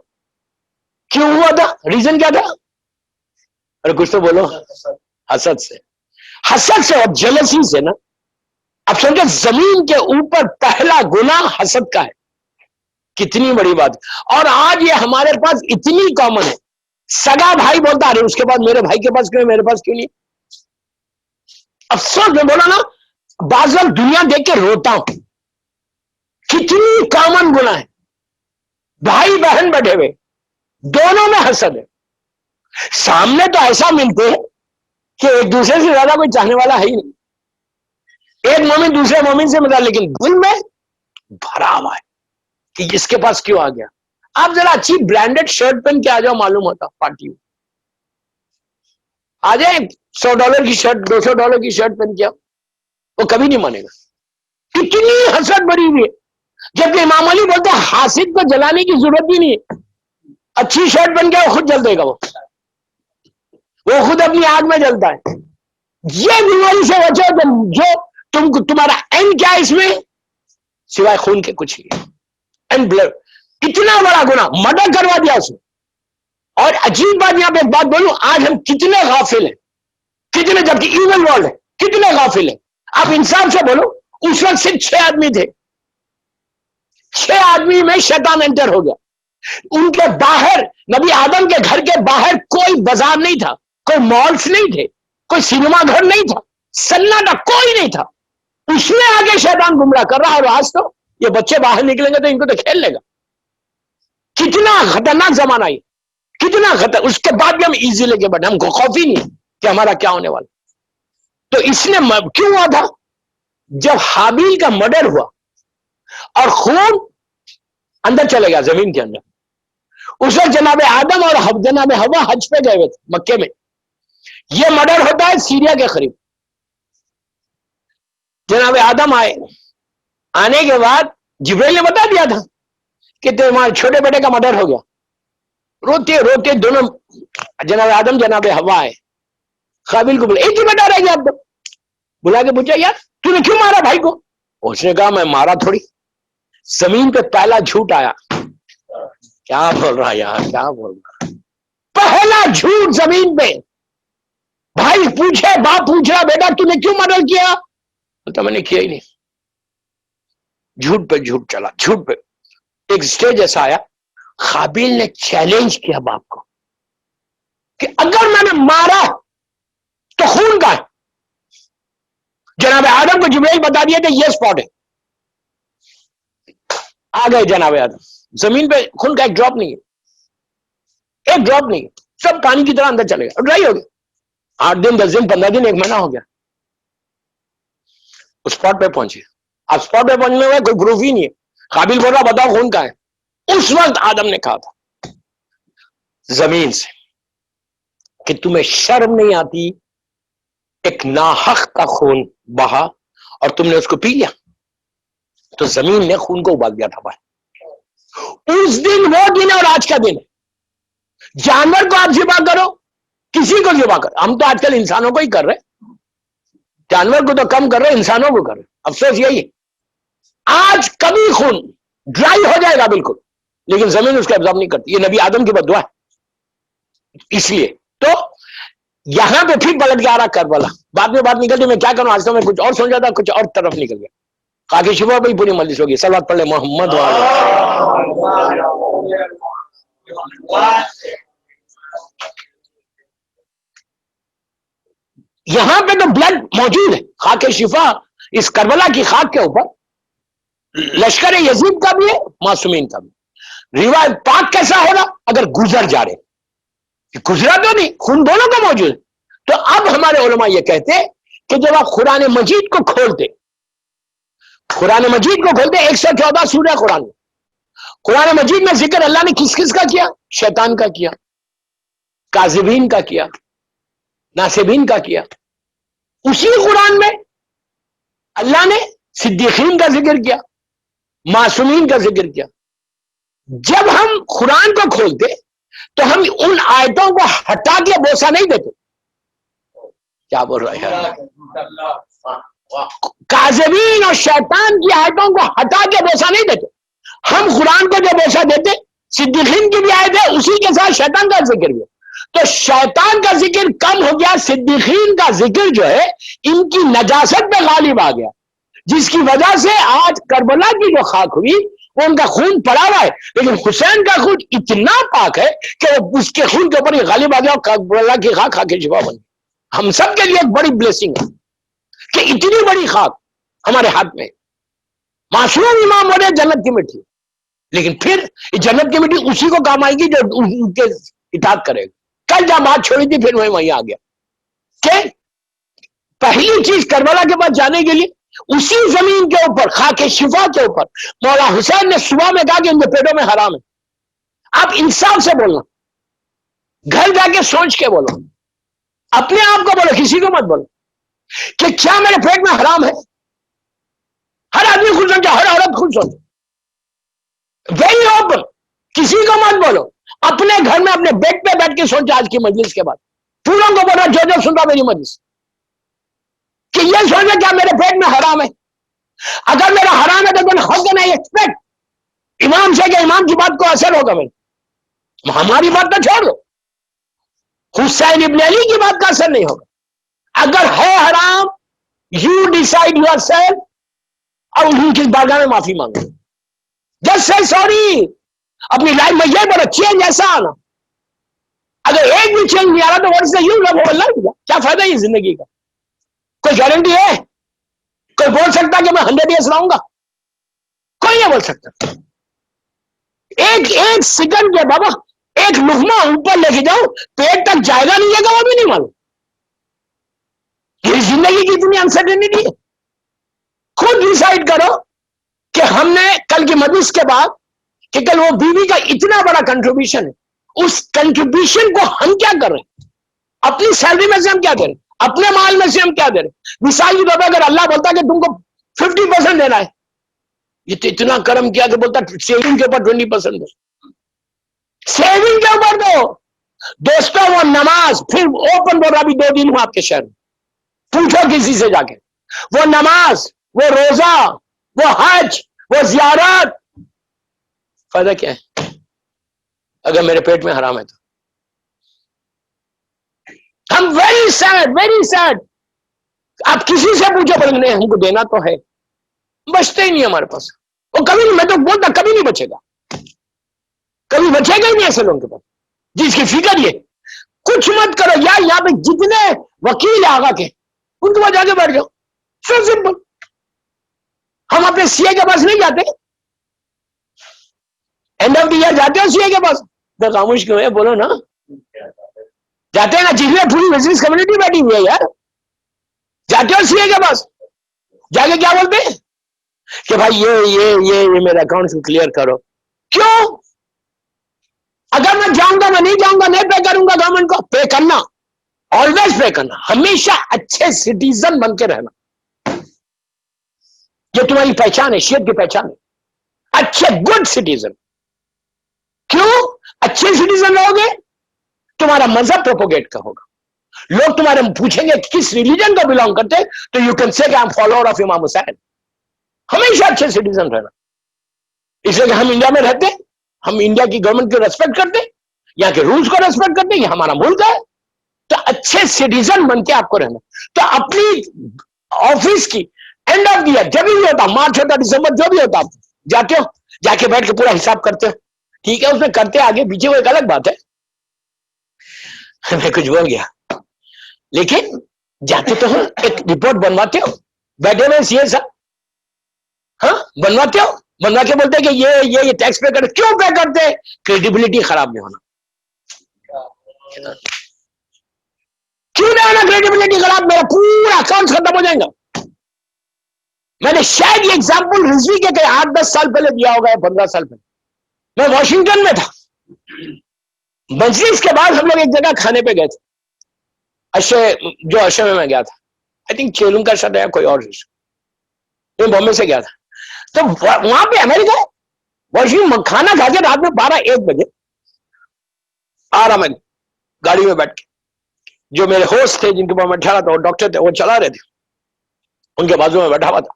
A: کیوں ہوا تھا؟ ریزن کیا تھا؟ ارے کچھ تو بولو. حسد سے, حسد سے اور جلسی سے نا. اب سمجھے زمین کے اوپر پہلا گناہ حسد کا ہے. کتنی بڑی بات ہے. اور آج یہ ہمارے پاس اتنی کامن ہے, سگا بھائی بولتا ارے اس کے پاس, میرے بھائی کے پاس کیوں, میرے پاس کیوں نہیں. افسوس میں بولا نا, بعض وقت دنیا دیکھ کے روتا ہوں. کتنی کامن گناہ ہے, بھائی بہن بیٹھے ہوئے, دونوں میں حسد ہے. سامنے تو ایسا ملتے ہیں کہ ایک دوسرے سے زیادہ کوئی چاہنے والا ہے ہی نہیں. ایک مومن دوسرے مومن سے ملا, لیکن دل میں بھرا ہوا ہے کہ اس کے پاس کیوں آ گیا. آپ ذرا اچھی برانڈڈ شرٹ پہن کے آ جاؤ, معلوم ہوتا پارٹی میں آ جائے, $100 کی شرٹ, $200 کی شرٹ پہن کے آؤ, وہ کبھی نہیں مانے گا. کتنی حسد بری ہوئی ہے. جبکہ امام علی بولتے ہیں حاسد کو جلانے کی ضرورت بھی نہیں ہے, اچھی شرٹ پہن کے خود جل دے گا, وہ خود اپنی آگ میں جلتا ہے. یہ بیماری سے بچو جو تمہارا اینڈ کیا ہے اس میں, سوائے خون کے کچھ نہیں. اینڈ بلڈ, اتنا بڑا گناہ, مرڈر کروا دیا اس نے. اور عجیب بات, یہاں پہ ایک بات بولوں, آج ہم کتنے غافل ہیں, کتنے, جبکہ ایون ورلڈ ہے, کتنے غافل ہیں. آپ انصاف سے بولو, اس وقت صرف 6 آدمی تھے, 6 آدمی میں شیطان انٹر ہو گیا. ان کے باہر, نبی آدم کے گھر کے باہر کوئی بازار نہیں تھا, کوئی مالز نہیں تھے, کوئی سینما گھر نہیں تھا, سناٹا کوئی نہیں تھا. اس میں آگے شیطان گمراہ کر رہا. اور آج تو یہ بچے باہر نکلیں گے تو ان کو تو کھیل لے گا. کتنا خطرناک زمانہ ہے, کتنا خطر. اس کے بعد بھی ہم ایزی لے کے بیٹھے, ہم کو خوف ہی نہیں کہ ہمارا کیا ہونے والا. تو اس نے کیوں ہوا تھا؟ جب حابیل کا مرڈر ہوا اور خون اندر چلے گیا زمین کے اندر. اس وقت جناب آدم اور جناب ہوا حج پہ گئے ہوئے تھے مکے میں. یہ مرڈر ہوتا ہے سیریا کے قریب. جناب آدم آئے, آنے کے بعد جبریل نے بتا دیا تھا کہ تمہارے چھوٹے بیٹے کا مرڈر ہو گیا. روتے روتے دونوں جناب آدم جناب ہوا آئے, قابل کو بولا ایک ہی بیٹا رہ گیا. اب بلا کے پوچھا یار تو نے کیوں مارا بھائی کو؟ اس نے کہا میں مارا تھوڑی, زمین پہ پہلا جھوٹ آیا. کیا بول رہا یار, کیا بول رہا, پہلا جھوٹ زمین پہ. بھائی پوچھے, باپ پوچھ رہا بیٹا تو نے کیوں مرڈر کیا, تو میں نے کیا ہی نہیں. جھوٹ پہ جھوٹ چلا, جھوٹ پہ. ایک سٹیج ایسا آیا, قابیل نے چیلنج کیا باپ کو کہ اگر میں نے مارا تو خون کا ہے. جناب آدم کو جبریل بتا دیا کہ یہ سپاٹ ہے. آ گئے جناب آدم, زمین پہ خون کا ایک ڈراپ نہیں ہے, ایک ڈراپ نہیں ہے, سب پانی کی طرح اندر چلے گا, ڈرائی ہو گیا. 8 دن 10 دن 15 دن 1 مہینہ ہو گیا, اس سپاٹ پہ پہنچے. اب سپاٹ پہ پہنچنے میں کوئی پروف ہی نہیں ہے. قابل بول رہا بتاؤ خون کا ہے. اس وقت آدم نے کہا تھا زمین سے کہ تمہیں شرم نہیں آتی, ایک ناحق کا خون بہا اور تم نے اس کو پی لیا. تو زمین نے خون کو ابال دیا تھا بھائی. اس دن وہ دن اور آج کا دن ہے. جانور کو آپ ذبح کرو, کسی کو ذبح کرو, ہم تو آج کل انسانوں کو ہی کر رہے, جانور کو تو کم کر رہے, انسانوں کو کر رہے. افسوس یہی ہے آج کبھی خون ڈرائی ہو جائے گا بالکل, لیکن زمین اس کا ابزارب نہیں کرتی. یہ نبی آدم کی بد دعا ہے. اس لیے تو یہاں پہ پھر پلٹ کے آ رہا کربلا. بعد میں بات نکلتی, میں کیا کروں, آج تو میں کچھ اور سوچا تھا, کچھ اور طرف نکل گیا. خاک شفا پہ ہی پوری مجلس ہوگی. صلوات پڑھ لے محمد یہاں پہ تو بلڈ موجود ہے, خاک شفا اس کربلا کی خاک کے اوپر لشکر یزید کا بھی ہے, معصومین کا بھی. روایت پاک کیسا ہوگا اگر گزر جا رہے, گزرا تو نہیں, خون دونوں کا موجود ہے. تو اب ہمارے علماء یہ کہتے کہ جب آپ قرآن مجید کو کھولتے, قرآن مجید کو کھولتے 114 سورہ قرآن میں, قرآن مجید میں ذکر اللہ نے کس کس کا کیا, شیطان کا کیا, کاذبین کا کیا, ناصبین کا کیا. اسی قرآن میں اللہ نے صدیقین کا ذکر کیا, معصومین کا ذکر کیا. جب ہم قرآن کو کھولتے تو ہم ان آیتوں کو ہٹا کے بوسا نہیں دیتے. کیا بول رہا ہے, کاذبین اور شیطان کی آیتوں کو ہٹا کے بوسا نہیں دیتے. ہم قرآن کو جو بوسا دیتے, صدیقین کی بھی آیت ہے, اسی کے ساتھ شیطان کا ذکر بھی. تو شیطان کا ذکر کم ہو گیا, صدیقین کا ذکر جو ہے ان کی نجاست پہ غالب آ گیا, جس کی وجہ سے آج کربلا کی جو خاک ہوئی وہ ان کا خون پڑا ہوا ہے, لیکن حسین کا خون اتنا پاک ہے کہ وہ اس کے خون کے اوپر یہ غالب آ گیا اور کربلا کی خاک خاک شفا بن گئی. ہم سب کے لیے ایک بڑی بلیسنگ ہے کہ اتنی بڑی خاک ہمارے ہاتھ میں. معصوم امام بولے جنت کی مٹی, لیکن پھر جنت کی مٹی اسی کو کام آئے گی جو ان کے اطاعت کرے گا. کل جب بات چھوڑی تھی پھر میں وہیں آ گیا کہ پہلی چیز کربلا کے پاس جانے کے لیے اسی زمین کے اوپر خاک شفا کے اوپر مولا حسین نے صبح میں کہا کہ ان کے پیٹوں میں حرام ہے. آپ انصاف سے بولنا, گھر جا کے سوچ کے بولو, اپنے آپ کو بولو, کسی کو مت بولو کہ کیا میرے پیٹ میں حرام ہے. ہر آدمی خود سوچا, ہر عورت خود سوچے, ویری اوپن, کسی کو مت بولو. اپنے گھر میں اپنے بیڈ پہ بیٹھ کے سوچا آج کی مجلس کے بعد, پوروں کو بولا جو سن رہا میری مجلس کہ یہ سوچنا کیا میرے پیٹ میں حرام ہے. اگر میرا حرام ہے تو how can I expect امام سے کہ امام کی بات کو اثر ہوگا. میں ہماری بات تو چھوڑ دو, حسین ابن علی کی بات کا اثر نہیں ہوگا. اگر ہے حرام, یو ڈیسائیڈ یور سیلف, اور ان کی بارگاہ میں معافی مانگو, جسٹ سے سوری. اپنی لائف میں یہ بڑا چینج ایسا آنا, اگر ایک بھی چینج نہیں آ رہا تو what is the use of life, کیا فائدہ ہے زندگی کا. کوئی گارنٹی ہے, کوئی بول سکتا کہ میں 100 ایئرس رہوں گا, کوئی نہیں بول سکتا. ایک سیکنڈ کے بابا ایک لقمہ اوپر لے کے جاؤ, پیٹ تک جائے گا نہیں جائے گا وہ بھی نہیں معلوم. یہ زندگی کی اتنی انسرٹینٹی ہے. خود ڈیسائیڈ کرو کہ ہم نے کل کی مجلس کے بعد کہ کل وہ بیوی کا اتنا بڑا کنٹریبیوشن ہے, اس کنٹریبیوشن کو ہم کیا کر رہے ہیں. اپنی سیلری میں سے ہم کیا دے رہے ہیں, اپنے مال میں سے ہم کیا دے رہے ہیں. مثال کے طور پر اگر اللہ بولتا کہ تم کو 50% دینا ہے, یہ تو اتنا کرم کیا کہ بولتا سیونگ کے اوپر 20% دو, سیونگ کے اوپر دو. دوستوں وہ نماز, پھر اوپن بول رہا ابھی 2 دن ہوں آپ کے شہر میں, پوچھو کسی سے جا کے, وہ نماز, وہ روزہ, وہ حج, وہ زیارت فائدہ کیا ہے اگر میرے پیٹ میں حرام ہے تو؟ ہم ویری سیڈ. آپ کسی سے پوچھو بولے ہم کو دینا تو ہے, بچتے ہی نہیں ہمارے پاس. وہ کبھی نہیں, میں تو بولتا کبھی نہیں بچے گا, کبھی بچے گا ہی نہیں ایسے لوگوں کے پاس جس کی فکر یہ. کچھ مت کرو یار, یہاں پہ جتنے وکیل ہیں آگا کے ان کے پاس جا کے بیٹھ جاؤ, سو سمپل. ہم اپنے سی اے کے پاس نہیں جاتے, اینڈ آف دی ایئر جاتے ہو سی اے کے پاس؟ تو خاموش کیوں ہے, بولو نا. جاتے ہیں نا, جس میں پوری بزنس کمیونٹی بیٹھی ہوئی ہے یار. جاتے ہو سی اے کے پاس, جا کے کیا بولتے ہیں کہ بھائی یہ میرا اکاؤنٹ کلیئر کرو. کیوں؟ اگر میں جاؤں گا, میں نہیں جاؤں گا, نہیں پے کروں گا گورنمنٹ کو. پے کرنا, آلویز پے کرنا, ہمیشہ اچھے سٹیزن بن کے رہنا. یہ تمہاری پہچان ہے, شیعت کی پہچان ہے, اچھے گڈ سٹیزن. کیوں اچھے سٹیزن رہو گے؟ تمہارا مذہب پروپوگیٹ کا ہوگا. لوگ تمہارے پوچھیں گے کس ریلیجن کو بلانگ کرتے, تو یو کین سے کہ آئی ایم فالوور آف امام حسین. ہمیشہ اچھے سٹیزن رہنا. اس لیے کہ ہم انڈیا میں رہتے, ہم انڈیا کی گورنمنٹ کو ریسپیکٹ کرتے, یہاں کے رولز کو ریسپیکٹ کرتے, یہ ہمارا ملک ہے. تو اچھے سٹیزن بن کے آپ کو رہنا. تو اپنی آفس کی اینڈ آف دی ایئر جب بھی ہوتا, مارچ ہوتا, دسمبر جو بھی ہوتا, آپ جاتے ہو, جا کے بیٹھ کے پورا حساب کرتے ہو. ٹھیک ہے, اس میں کرتے آگے پیچھے وہ ایک الگ بات ہے, میں کچھ بول گیا. لیکن جاتے تو ہم ایک رپورٹ بنواتے ہو, بیٹھے ہوئے سی اے صاحب, ہاں بنواتے ہو, بنوا کے بولتے کہ یہ ٹیکس پے کرتے. کیوں پے کرتے؟ کریڈیبلٹی خراب نہیں ہونا. کیوں نہیں ہونا کریڈیبلٹی خراب؟ میرا پورا اکاؤنٹ ختم ہو جائے گا. میں نے شاید یہ ایگزامپل رضوی کے 8-10 سال پہلے دیا ہوگا, 15 سال پہلے. میں واشنگٹن میں تھا, مجلس کے بعد ہم لوگ ایک جگہ کھانے پہ گئے تھے, اشے میں گیا تھا, آئی تھنک چیلوں کا شاید ہے کوئی اور, میں بامبے سے گیا تھا. تو وہاں پہ امریکہ واشنگٹن کھانا کھا کے رات میں 12-1 بجے آ رہا میں گاڑی میں بیٹھ کے, جو میرے ہوسٹ تھے جن کے پاس میں ٹھہرا تھا, وہ ڈاکٹر تھے, وہ چلا رہے تھے, ان کے بازو میں بیٹھا ہوا تھا.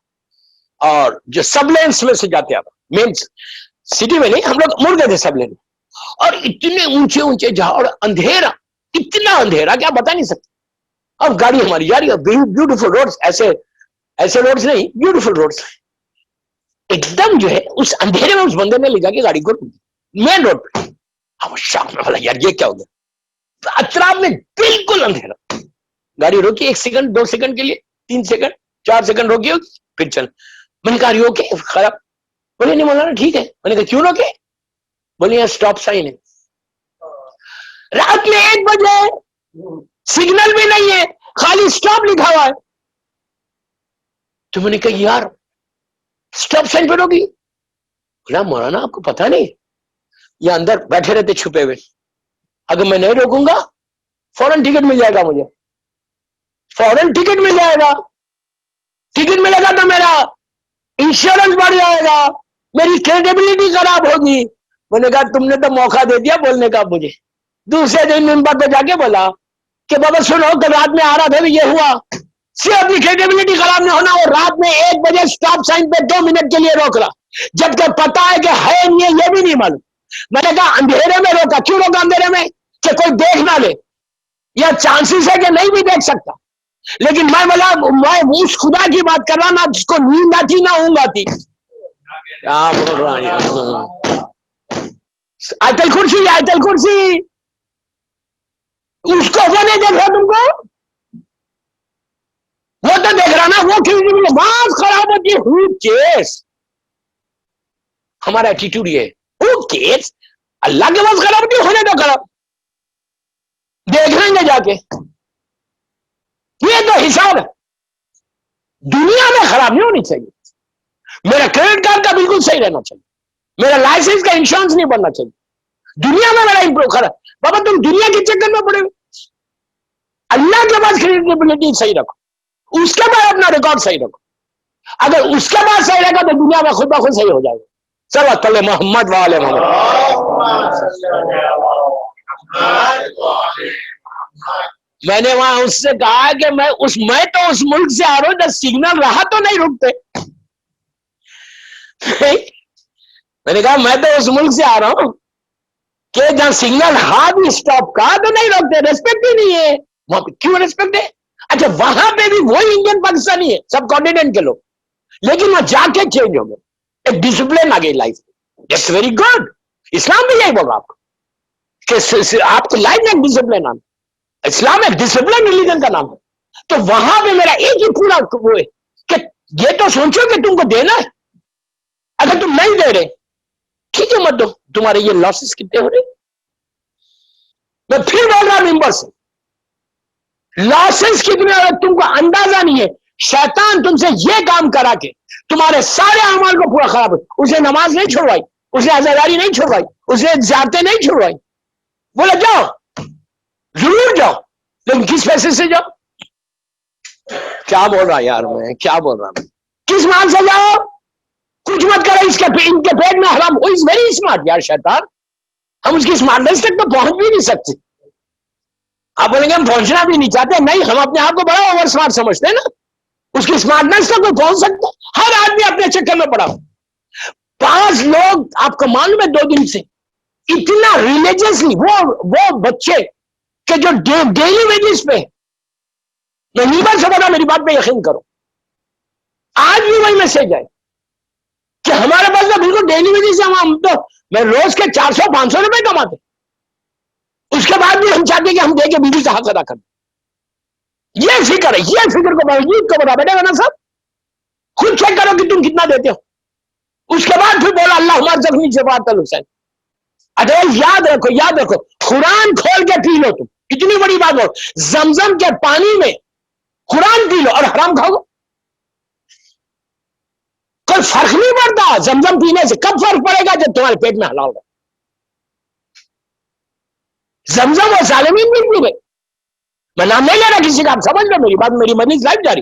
A: اور جو سب لینس میں سے جاتے آپ, مین سٹی میں نہیں, ہم لوگ مڑ گئے تھے سب لین, اور اتنے اونچے اونچے جہاں, اندھیرا, اتنا اندھیرا کہ آپ بتا نہیں سکتے. اب گاڑی ہماری جا رہی ہے, بیوٹیفل روڈز, ایسے روڈز نہیں, بیوٹیفل روڈز. ایک دم جو ہے اس اندھیرے میں اس بندے نے لے جا کے گاڑی کو مین روڈ پہ, ہم شاک میں بولا یار یہ کیا ہو گیا. اطراف میں بالکل اندھیرا, گاڑی روکی 1 سیکنڈ 2 سیکنڈ کے لیے, 3 سیکنڈ 4 سیکنڈ روکی ہوگی, پھر چل. میں نے کہا روکے خراب, بولے نہیں مولانا ٹھیک ہے. میں نے کہا کیوں روکے؟ بولے یار اسٹاپ سائن ہے. رات میں 1 بجے سگنل بھی نہیں ہے, خالی اسٹاپ لکھا ہوا ہے. تو میں نے کہا یار اسٹاپ سائن پہ روکی. بولا مولانا آپ کو پتا نہیں, یہ اندر بیٹھے رہتے چھپے ہوئے, اگر میں نہیں روکوں گا فوراً ٹکٹ مل جائے گا, مجھے فوراً ٹکٹ مل جائے گا. ٹکٹ ملے گا تو میرا انشورنس بڑھ جائے گا, میری کریڈیبلٹی خراب ہوگی. میں نے کہا تم نے تو موقع دے دیا بولنے کا مجھے. دوسرے دن منبر پہ جا کے بولا کہ بابا سنو, کل رات میں آ رہا تھا یہ ہوا, صرف اپنی کریڈیبلٹی خراب نہیں ہونا. اور رات میں 1 بجے اسٹاپ سائن پہ 2 منٹ کے لیے روک رہا, جبکہ پتا ہے کہ ہے نہیں, یہ بھی نہیں معلوم. میں نے کہا اندھیرے میں روکا, کیوں روکا اندھیرے میں؟ کہ کوئی دیکھ نہ لے, یا چانسز ہے کہ نہیں بھی دیکھ سکتا. لیکن میں بولا میں اس خدا کی بات کر رہا, نہ جس کو نیند آتی نہ اونگ آتی. آیت الکرسی, آیت الکرسی, اس کو وہ نہیں دیکھ رہا تم کو, وہ تو دیکھ رہا نا. وہ بات خراب ہوتی ہے. ہو کیس ہمارا ایٹیٹیوڈ یہ ہے, ہو کیس اللہ کے بات خراب ہوتی ہونے تو خراب, دیکھ لیں گے جا کے. یہ تو حساب ہے. دنیا میں خراب نہیں ہونی چاہیے. میرا کریڈٹ کارڈ کا بالکل صحیح رہنا چاہیے, میرا لائسنس کا انشورنس نہیں بننا چاہیے. دنیا میں میرا امپروو خراب. بابا تم دنیا کے چکر میں پڑے, اللہ کے پاس کریڈیبلٹی صحیح رکھو, اس کے بعد اپنا ریکارڈ صحیح رکھو. اگر اس کے بعد صحیح رکھا تو دنیا میں خود بخود صحیح ہو جائے گا. چلو پہلے محمد والے محمد. میں نے وہاں اس سے کہا کہ میں تو اس ملک سے آ رہا ہوں جب سگنل رہا تو نہیں رکتے. میں نے کہا میں تو اس ملک سے آ رہا ہوں کہ جہاں سگنل ہاتھ بھی اسٹاپ کا تو نہیں روکتے، ریسپیکٹ ہی نہیں ہے وہاں پہ، کیوں ریسپیکٹ ہے؟ اچھا وہاں پہ بھی وہی انڈین پاکستانی ہے، سب کانٹیننٹ کے لوگ، لیکن وہ جا کے چینج ہو گئے، ایک ڈسپلن آ گئی لائف، اٹس ویری گڈ۔ اسلام بھی یہی بولا آپ کو کہ آپ کو لائف میں ایک ڈسپلن آنا، اسلام ایک ڈسپلن ریلیجن کا نام ہے۔ تو وہاں پہ میرا ایک ہی پورا وہ ہے کہ یہ تو سوچو کہ تم کو دینا ہے، اگر تم نہیں دے رہے ٹھیک ہے مت دو، تمہارے یہ لاسز کتنے ہو رہے؟ میں پھر بول رہا ہوں ممبر سے، لاسز کتنے ہو رہے تم کو اندازہ نہیں ہے۔ شیطان تم سے یہ کام کرا کے تمہارے سارے اعمال کو پورا خراب ہے۔ اس نے نماز نہیں چھوڑوائی، اس نے عزاداری نہیں چھوڑوائی، اس نے زیارتیں نہیں چھوڑوائی، بولا جاؤ ضرور جاؤ، لیکن کس پیسے سے جاؤ؟ کیا بول رہا یار، میں کیا بول رہا ہوں، کس مال سے جاؤ؟ کچھ مت کرو، ان کے پیٹ میں حرام۔ وہ از ویری اسمارٹ یار شیطان، ہم اس کی اسمارٹنس تک تو پہنچ بھی نہیں سکتے۔ آپ بولیں گے ہم پہنچنا بھی نہیں چاہتے، نہیں، ہم اپنے آپ کو بڑا اوور اسمارٹ سمجھتے ہیں نا، اس کی اسمارٹنس تک کوئی پہنچ سکتا؟ ہر آدمی اپنے چکر میں پڑا۔ 5 لوگ آپ کو معلوم ہے 2 دن سے اتنا ریلیجیسلی وہ بچے کہ جو ڈیلی ویجز پہ، میں نیبر سے بتا، میری بات پہ یقین کرو، آج بھی وہی میسج ہے کہ ہمارے پاس تو بالکل ڈیلی ویجز سے، ہم تو میں روز کے 400-500 روپے کماتے، اس کے بعد بھی ہم چاہتے کہ ہم دے کے بیوی کا حق ادا کریں۔ یہ فکر ہے، یہ فکر کو مسجد کو بتا بیٹے گا نا صاحب، خود چیک کرو کہ تم کتنا دیتے ہو، اس کے بعد پھر بولا اللہ ہمارا زخمی شفاعت الحسین۔ اچھا یاد رکھو، قرآن کھول کے پی لو، تم اتنی بڑی بات ہو، زمزم کے پانی میں قرآن پی لو اور حرام کھاؤ، کوئی فرق نہیں پڑتا زمزم پینے سے۔ کب فرق پڑے گا؟ جب تمہارے پیٹ میں حلال ہوگا۔ زمزم اور ظالمین بھی پی گئے، میں نام نہیں لے رہا کسی کا، آپ سمجھ لو میری بات، میری مجلس لائف جاری۔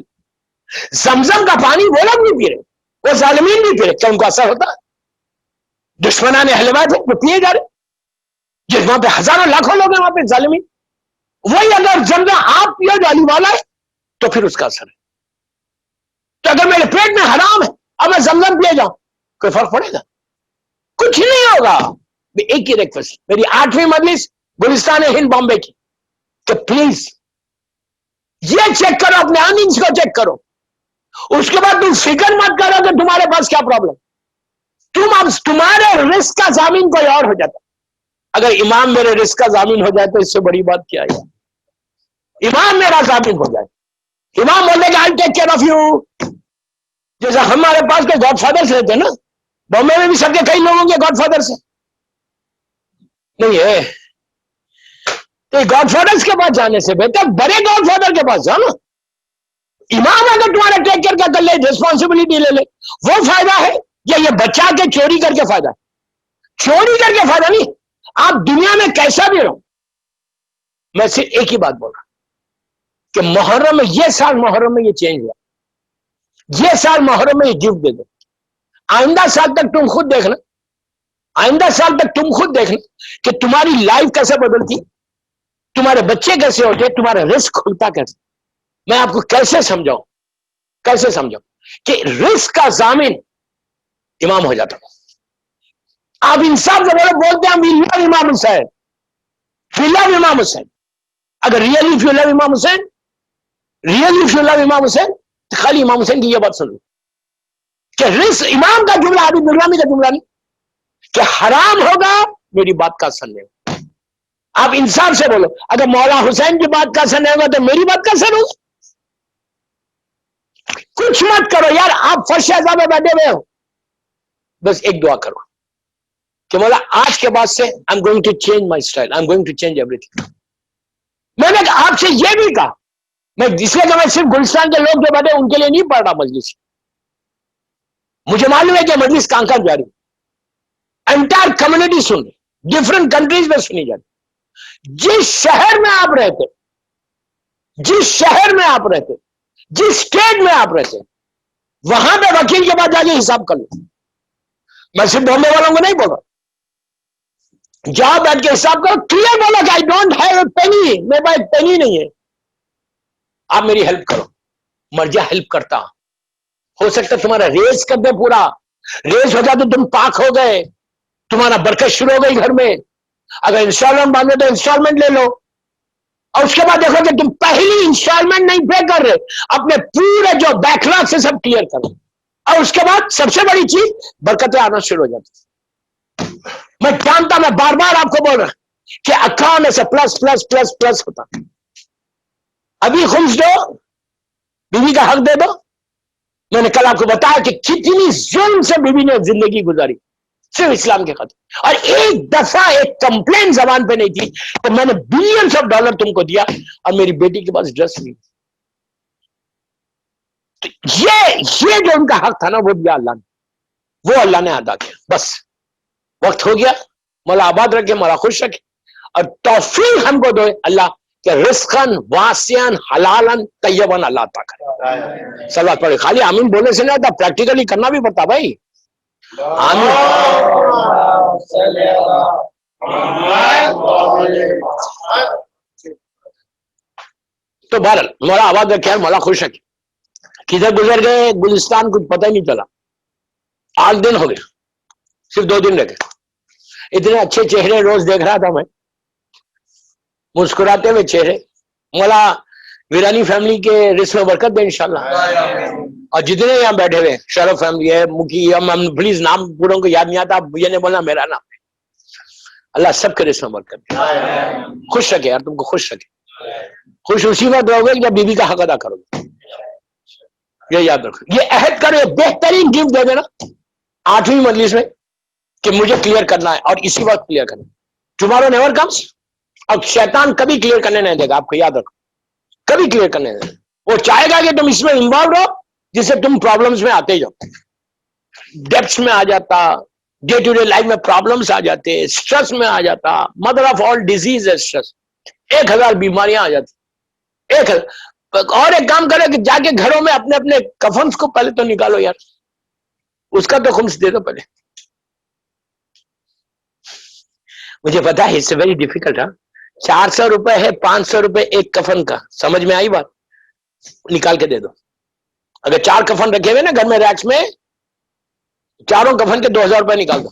A: زمزم کا پانی وہ لوگ بھی پی رہے، وہ ظالمین بھی پی رہے، کیا ان کو اثر ہوتا؟ دشمنان اہل بیت ہیں وہ پیے جا رہے، جس وہاں پہ ہزاروں لاکھوں لوگ ہیں وہاں پہ ظالمین، وہی اگر زمزم آپ پیو جو علی والا ہے تو پھر اس کا اثر ہے۔ تو اگر میرے پیٹ میں حرام ہے اب میں زمزم پیے جاؤں، کوئی فرق پڑے گا؟ کچھ نہیں ہوگا۔ ایک ہی ریکویسٹ، میری 8ویں مجلس گلستان ہند بامبے کی، کہ پلیز یہ چیک کرو، اپنے ارننگز کو چیک کرو، اس کے بعد تم فکر مت کرو کہ تمہارے پاس کیا پرابلم، تمہارے رزق کا ضامن کوئی اور ہو جاتا۔ اگر امام میرے رزق کا ضامن ہو جائے تو اس سے بڑی بات کیا ہے؟ امام میرا ضامن ہو جائے، امام بولے کہ I'll take care of you، جیسا ہمارے پاس کے گاڈ فادر رہتے نا، بامبے میں بھی سب کے کئی لوگوں کے گاڈ فادر سے نہیں ہے، تو گاڈ فادر کے پاس جانے سے بہتر بڑے گاڈ فادر کے پاس جاؤ نا۔ امام اگر تمہارا ٹیک کیئر کر لے، ریسپانسبلٹی لے لے، وہ فائدہ ہے، یا یہ بچا کے چوری کر کے فائدہ؟ چوری کر کے فائدہ نہیں، آپ دنیا میں کیسا بھی رہو۔ میں صرف ایک ہی بات بول رہا کہ محرم میں، یہ سال محرم میں یہ چینج ہوا، یہ سال محرم میں یہ گفٹ دے دو، آئندہ سال تک تم خود دیکھنا، آئندہ سال تک تم خود دیکھنا کہ تمہاری لائف کیسے بدلتی، تمہارے بچے کیسے ہوتے، تمہارا رزق کھلتا کیسے۔ میں آپ کو کیسے سمجھاؤں کہ رزق کا ضامن امام ہو جاتا۔ آپ انصاف سے بولتے ہیں we love امام حسین، we love امام حسین، اگر ریئلی if you love امام حسین، ریئلی if you love امام حسین، تو خالی امام حسین کی یہ بات سنو کہ رزق امام کا جملہ، ابھی نظامی کا جملہ نہیں، کہ حرام ہوگا میری بات کا اثر نہیں ہوگا۔ آپ انصاف سے بولو، اگر مولا حسین کی بات کا اثر نہیں ہوگا تو میری بات کا اثر ہوگا؟ کچھ مت کرو یار، آپ فرش اعضاء میں بیٹھے ہوئے ہو، بس ایک دعا کرو کہ مولا آج کے بعد سے I'm going to change my style, I'm going to change everything۔ میں نے آپ سے یہ بھی کہا، میں اس لیے کہ میں صرف گلستان کے لوگ جو بیٹھے ان کے لیے نہیں پڑھ رہا مجلس، مجھے معلوم ہے کہ مجلس کہاں کہاں جاری، انٹائر کمیونٹی سن رہی، ڈفرنٹ کنٹریز میں سنی جاتی۔ جس شہر میں آپ رہتے، جس شہر میں آپ رہتے، جس اسٹیٹ میں آپ رہتے، وہاں پہ وکیل کے پاس جا کے حساب کر لو۔ میں صرف بامبے والوں کو نہیں بول رہا، جاؤ بیٹھ کے حساب کرو، کلیئر بولا کہ I don't have a penny، میرے پاس ایک پینی نہیں ہے، آپ میری ہیلپ کرو، مرجع ہیلپ کرتا، ہو سکتا تمہارا ریز کر دے پورا ریز ہو جائے تو تم پاک ہو گئے, تمہارا برکت شروع ہو گئی گھر میں. اگر انسٹالمنٹ باندھے تو انسٹالمنٹ لے لو, اور اس کے بعد دیکھو کہ تم پہلی انسٹالمنٹ نہیں پے کر رہے, اپنے پورے جو بیکلاگ سے سب کلیئر کرو, اور اس کے بعد سب سے بڑی چیز برکتیں آنا شروع ہو جاتی. میں جانتا, میں بار بار آپ کو بول رہا کہ اکاؤنٹ میں سے پلس پلس پلس پلس ہوتا. ابھی خمس دو, بیوی کا حق دے دو. میں نے کل آپ کو بتایا کہ کتنی ظلم سے بیوی نے زندگی گزاری صرف اسلام کے خاطر, اور ایک دفعہ ایک کمپلین زبان پہ نہیں تھی کہ میں نے بلینس آف ڈالر تم کو دیا اور میری بیٹی کے پاس ڈریس نہیں. تو یہ جو ان کا حق تھا نا, وہ دیا اللہ نے, وہ اللہ نے ادا کیا. بس وقت ہو گیا. مولا آباد رکھے, مولا خوش رکھے, اور توفیق ہم کو دو اللہ کہ رزقاً واسعاً حلالن طیباً اللہ عطا کرے. صلوات پڑھے. خالی آمین بولنے سے نہیں تھا, پریکٹیکلی کرنا بھی پڑتا بھائی. آمین. تو بہرحال مولا آباد رکھے, مولا خوش رکھے. کدھر گزر گئے گلستان کچھ پتہ ہی نہیں چلا. 8 دن ہو گئے, صرف 2 دن رہ گئے. اتنے اچھے چہرے روز دیکھ رہا تھا میں, مسکراتے ہوئے چہرے. مولا ویرانی فیملی کے رزق میں برکت دے انشاءاللہ. اور جتنے یہاں بیٹھے ہوئے, شرف فیملی ہے, مکی, پلیز نام پوروں کو یاد نہیں آتا, یہ نہیں بولنا میرا نام ہے. اللہ سب کے رزق میں برکت دے. خوش رکھے یار, تم کو خوش رکھے. خوش اسی وقت رہو گے جب بیوی کا حق ادا کرو گے. یہ یاد رکھو, یہ عہد کرو, یہ بہترین گفٹ دے دینا 8ویں مجلس میں کہ مجھے کلیئر کرنا ہے, اور اسی وقت کلیئر کرنا. ٹمارو نیور کمس. اب شیطان کبھی کلیئر کرنے نہیں دے گا, آپ کو یاد رکھو, کبھی کلیئر کرنے نہیں دے گا. وہ چاہے گا کہ تم اس میں انوالو ہو جس سے تم پرابلمس میں آتے جاؤ. ڈیپس میں آ جاتا, ڈے ٹو ڈے لائف میں پرابلمس آ جاتے, اسٹریس میں آ جاتا. مدر آف آل ڈیزیز ہے اسٹریس. 1000 بیماریاں آ جاتی. اور ایک کام کرے کہ جا کے گھروں میں اپنے اپنے کفنس کو پہلے تو نکالو یار, اس کا تو خمس دے دو پہلے. مجھے پتا ہے اٹس ویری ڈیفیکلٹ. 400 روپے ہے, 500 روپے ایک کفن کا. سمجھ میں آئی بات؟ نکال کے دے دو. اگر 4 کفن رکھے ہوئے نا گھر میں ریکس میں, چاروں کفن کے 2000 روپے نکال دو,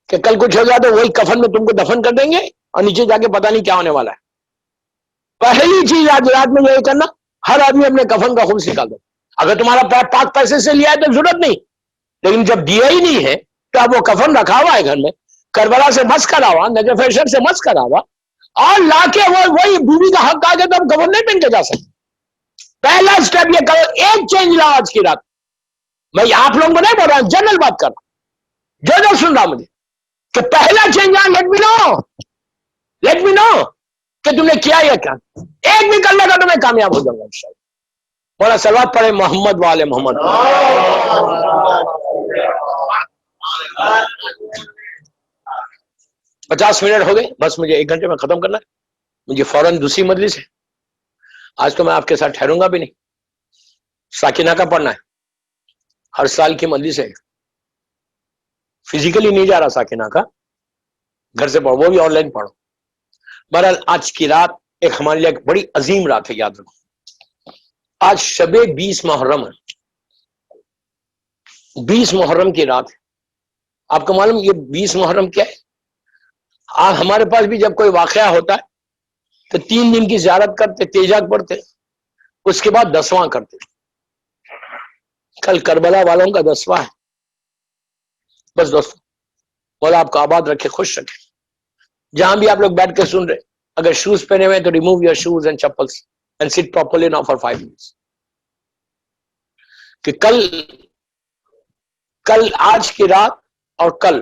A: کہ کل کچھ ہو جائے تو وہی کفن میں تم کو دفن کر دیں گے, اور نیچے جا کے پتہ نہیں کیا ہونے والا ہے. پہلی چیز آج رات میں یہ کرنا, ہر آدمی اپنے کفن کا خمس نکال دو. اگر تمہارا پاک پیسے سے لیا ہے تو ضرورت نہیں, لیکن جب دیا ہی نہیں ہے تو اب وہ کفن رکھا ہوا ہے گھر میں, کربلا سے مس کرا ہوا, نجف شر سے مس کرا ہوا, اور لا کے وہی بیوی کا حق آ گیا تو اب کفن نہیں پہن کے جا سکتے. پہلا اسٹیپ یہ کرو, ایک چینج لاؤ آج کی رات. میں آپ لوگوں کو نہیں بول رہا ہوں, جنرل بات کر رہا ہوں, جو سن رہا مجھے, کہ پہلا چینج آ, لیٹ می نو کہ تم نے کیا یا کیا. ایک بھی کر لگا تو میں کامیاب ہو جاؤں گا انشاءاللہ. مولا صلوات پڑھے محمد والے محمد. 50 منٹ ہو گئے, بس مجھے 1 گھنٹے میں ختم کرنا ہے. مجھے فوراً دوسری مجلس ہے. آج تو میں آپ کے ساتھ ٹھہروں گا بھی نہیں. ساکینہ کا پڑھنا ہے, ہر سال کی مجلس ہے. فزیکلی نہیں جا رہا ساکینہ کا, گھر سے پڑھو, وہ بھی آن لائن پڑھو. بہرحال آج کی رات ایک ہمارے لیے ایک بڑی عظیم رات ہے, یاد رکھو. آج شب 20 محرم ہے. 20 محرم کی رات ہے. آپ کو معلوم یہ 20 محرم کیا ہے؟ ہمارے پاس بھی جب کوئی واقعہ ہوتا ہے تو 3 دن کی زیارت کرتے, تیجات پڑھتے, اس کے بعد 10واں کرتے. کل کربلا والوں کا 10واں ہے. بس دوستو, مولا آپ کو آباد رکھے, خوش رکھے. جہاں بھی آپ لوگ بیٹھ کے سن رہے, اگر شوز پہنے ہوئے تو remove your shoes and chappals and sit properly now for 5 minutes. کہ کل آج کی رات اور کل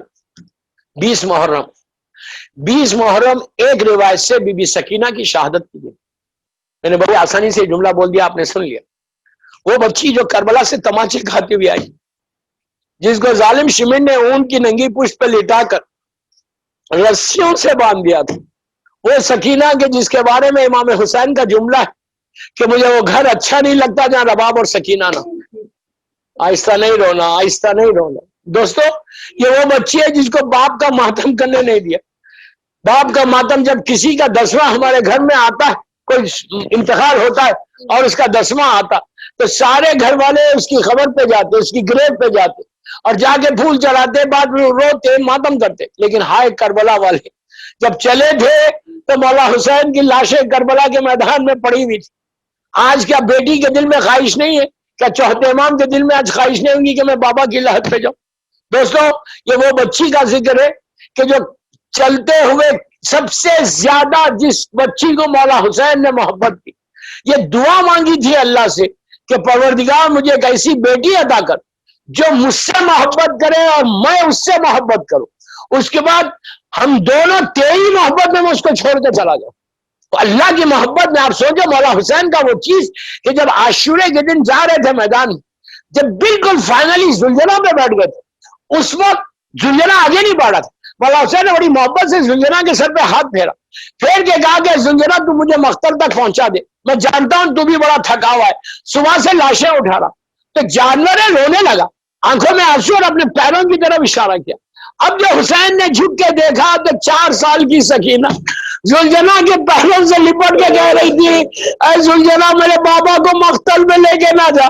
A: 20 محرم. 20 محرم ایک روایت سے بی بی سکینہ کی شہادت کی گئی. میں نے بڑی آسانی سے جملہ بول دیا, آپ نے سن لیا. وہ بچی جو کربلا سے تماچے کھاتی ہوئی آئی, جس کو ظالم شمن نے اون کی ننگی پشت پہ لٹا کر رسیوں سے باندھ دیا تھا, وہ سکینہ کے جس کے بارے میں امام حسین کا جملہ ہے کہ مجھے وہ گھر اچھا نہیں لگتا جہاں رباب اور سکینہ نہ. آہستہ نہیں رونا, آہستہ نہیں رونا. دوستو یہ وہ بچی ہے جس کو باپ کا ماتم کرنے نہیں دیا. باپ کا ماتم جب کسی کا 10واں ہمارے گھر میں آتا ہے, کوئی انتقال ہوتا ہے اور اس کا 10واں آتا, تو سارے گھر والے اس کی خبر پہ جاتے, اس کی گریو پہ جاتے, اور جا کے پھول چڑھاتے، بعد میں روتے ماتم کرتے. لیکن ہائے کربلا والے جب چلے تھے تو مولا حسین کی لاشیں کربلا کے میدان میں پڑی ہوئی تھی. آج کیا بیٹی کے دل میں خواہش نہیں ہے؟ کیا چوتھے امام کے دل میں آج خواہش نہیں ہوگی کہ میں بابا کی لحد پہ جاؤں؟ دوستو یہ وہ بچی کا ذکر ہے کہ جو چلتے ہوئے سب سے زیادہ جس بچی کو مولا حسین نے محبت کی، یہ دعا مانگی تھی اللہ سے کہ پروردگار مجھے ایک ایسی بیٹی عطا کر جو مجھ سے محبت کرے اور میں اس سے محبت کروں، اس کے بعد ہم دونوں تیری محبت میں اس کو چھوڑ کے چلا جاؤں. تو اللہ کی محبت میں آپ سوچو مولا حسین کا وہ چیز کہ جب عاشورے کے دن جا رہے تھے میدان میں، جب بالکل فائنلی زلجنا پہ بیٹھ گئے تھے، اس وقت زلجنا آگے نہیں بڑھا تھا. مولا حسین نے بڑی محبت سے زلجنا کے سر پہ ہاتھ پھیرا، پھیر کے کہا کہ زلجنا تو مجھے مقتل تک پہنچا دے، میں جانتا ہوں تو بھی بڑا تھکا ہوا ہے، صبح سے لاشیں اٹھا رہا. تو جانور رونے لگا، آنکھوں میں آنسو اور اپنے پیروں کی طرف اشارہ کیا. اب جو حسین نے جھک کے دیکھا تو 4 سال کی سکینہ زلجنا کے پیروں سے لپٹ کے کہہ رہی تھی، اے زلجنا میرے بابا کو مقتل میں لے کے نہ جا.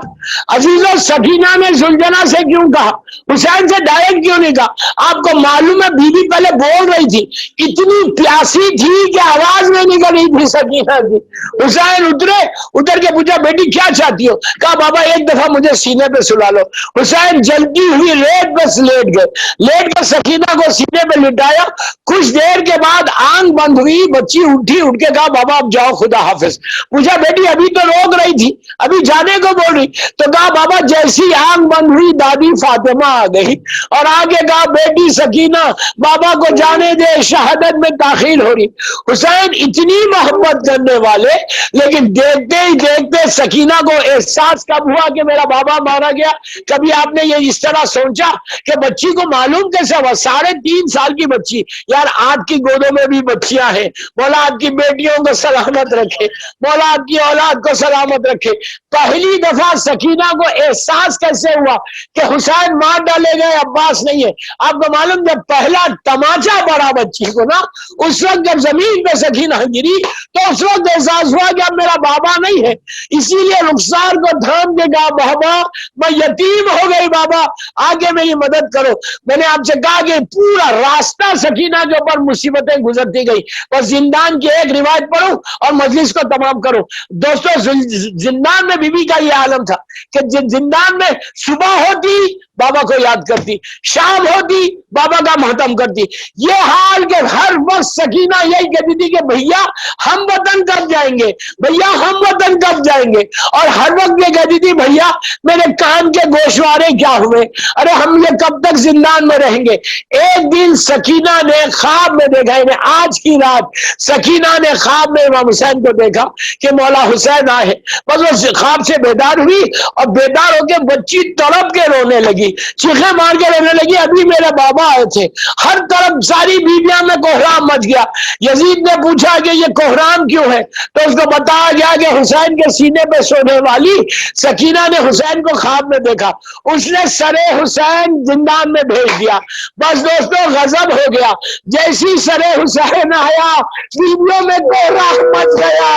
A: عزیزو سکینہ نے زلجنا سے کیوں کہا؟ حسین سے ڈائریکٹ کیوں نہیں کہا؟ آپ کو معلوم ہے بی بی پہلے بول رہی تھی، اتنی پیاسی تھی کہ آواز میں نکل رہی تھی سکینہ کی. حسین اتر کے پوچھا بیٹی کیا چاہتی ہو؟ کہا بابا ایک دفعہ مجھے سینے پہ سلا لو. حسین جلتی ہوئی ریت بس لیٹ گئے، لیٹ کر سکینہ کو سینے پہ لٹایا. کچھ دیر کے بعد آنکھ بند ہوئی، بچی اٹھی، اٹھ کے کہا بابا اب جاؤ خدا حافظ. پوچھا بیٹی ابھی تو روک رہی تھی، ابھی جانے کو بول رہی. تو کہا بابا جیسی آنکھ بند ہوئی دادی فاطمہ آ گئی اور آگے کہا بیٹی سکینہ بابا کو جانے دے، شہادت میں تاخیر ہو رہی. حسین اتنی محبت کرنے والے، لیکن دیکھتے ہی دیکھتے سکینہ کو احساس کب ہوا کہ میرا بابا مارا گیا؟ کبھی آپ نے یہ اس طرح سوچا کہ بچی کو معلوم کیسے ہوا؟ 3.5 سال کی بچی، یار آپ کی گودوں میں بھی بچیاں ہیں، مولا آپ کی بیٹیوں کو سلامت رکھے، مولا آپ کی اولاد کو سلامت رکھے. پہلی دفعہ سکینہ کو احساس کیسے ہوا کہ حسین مار ڈالے گئے، عباس نہیں ہے؟ آپ کو معلوم جب پہلا تماچا پڑا بچی کو نا، اس وقت جب زمین پہ سکینہ گری تو اس وقت احساس ہوا کہ اب میرا بابا نہیں ہے. اسی لیے رخسار کو تھام کے کہا بابا میں یتیم ہو گئی، بابا آگے میری مدد کرو. میں نے آپ سے کہا کہ پورا راستہ سکینہ کے اوپر مصیبتیں گزرتی گئی. بس زندان کی ایک روایت پڑھوں اور مجلس کو تمام کروں. دوستو زندان میں بی بی کا یہ عالم تھا کہ زندان میں صبح ہوتی بابا کو یاد کرتی، شام ہوتی بابا کا ماتم کرتی. یہ حال کہ ہر وقت سکینہ یہی کہتی تھی کہ بھیا ہم وطن کب جائیں گے، بھیا ہم وطن کب جائیں گے. اور ہر وقت یہ کہتی تھی بھیا میرے کان کے گوشوارے کیا ہوئے، ارے ہم یہ کب تک زندان میں رہیں گے. ایک دن سکینہ نے خواب میں دیکھا، آج کی رات سکینہ نے خواب میں امام حسین کو دیکھا کہ مولا حسین آئے. بس وہ خواب سے بیدار ہوئی اور بیدار ہو کے بچی تڑپ کے رونے لگی، چیخیں مار کے رونے لگی، ابھی میرے بابا آئے تھے. ہر طرف ساری بیویاں میں کوہرام مچ گیا. یزید نے پوچھا کہ یہ کوہرام کیوں ہے؟ تو اس کو بتایا گیا کہ حسین کے سینے پہ سونے والی سکینہ نے حسین کو خواب میں دیکھا، اس نے سرے حسین زندان میں بھیج دیا. بس دوستو غضب ہو گیا، جیسی سرے حسین آیا بیویوں میں کوہرام مچ گیا.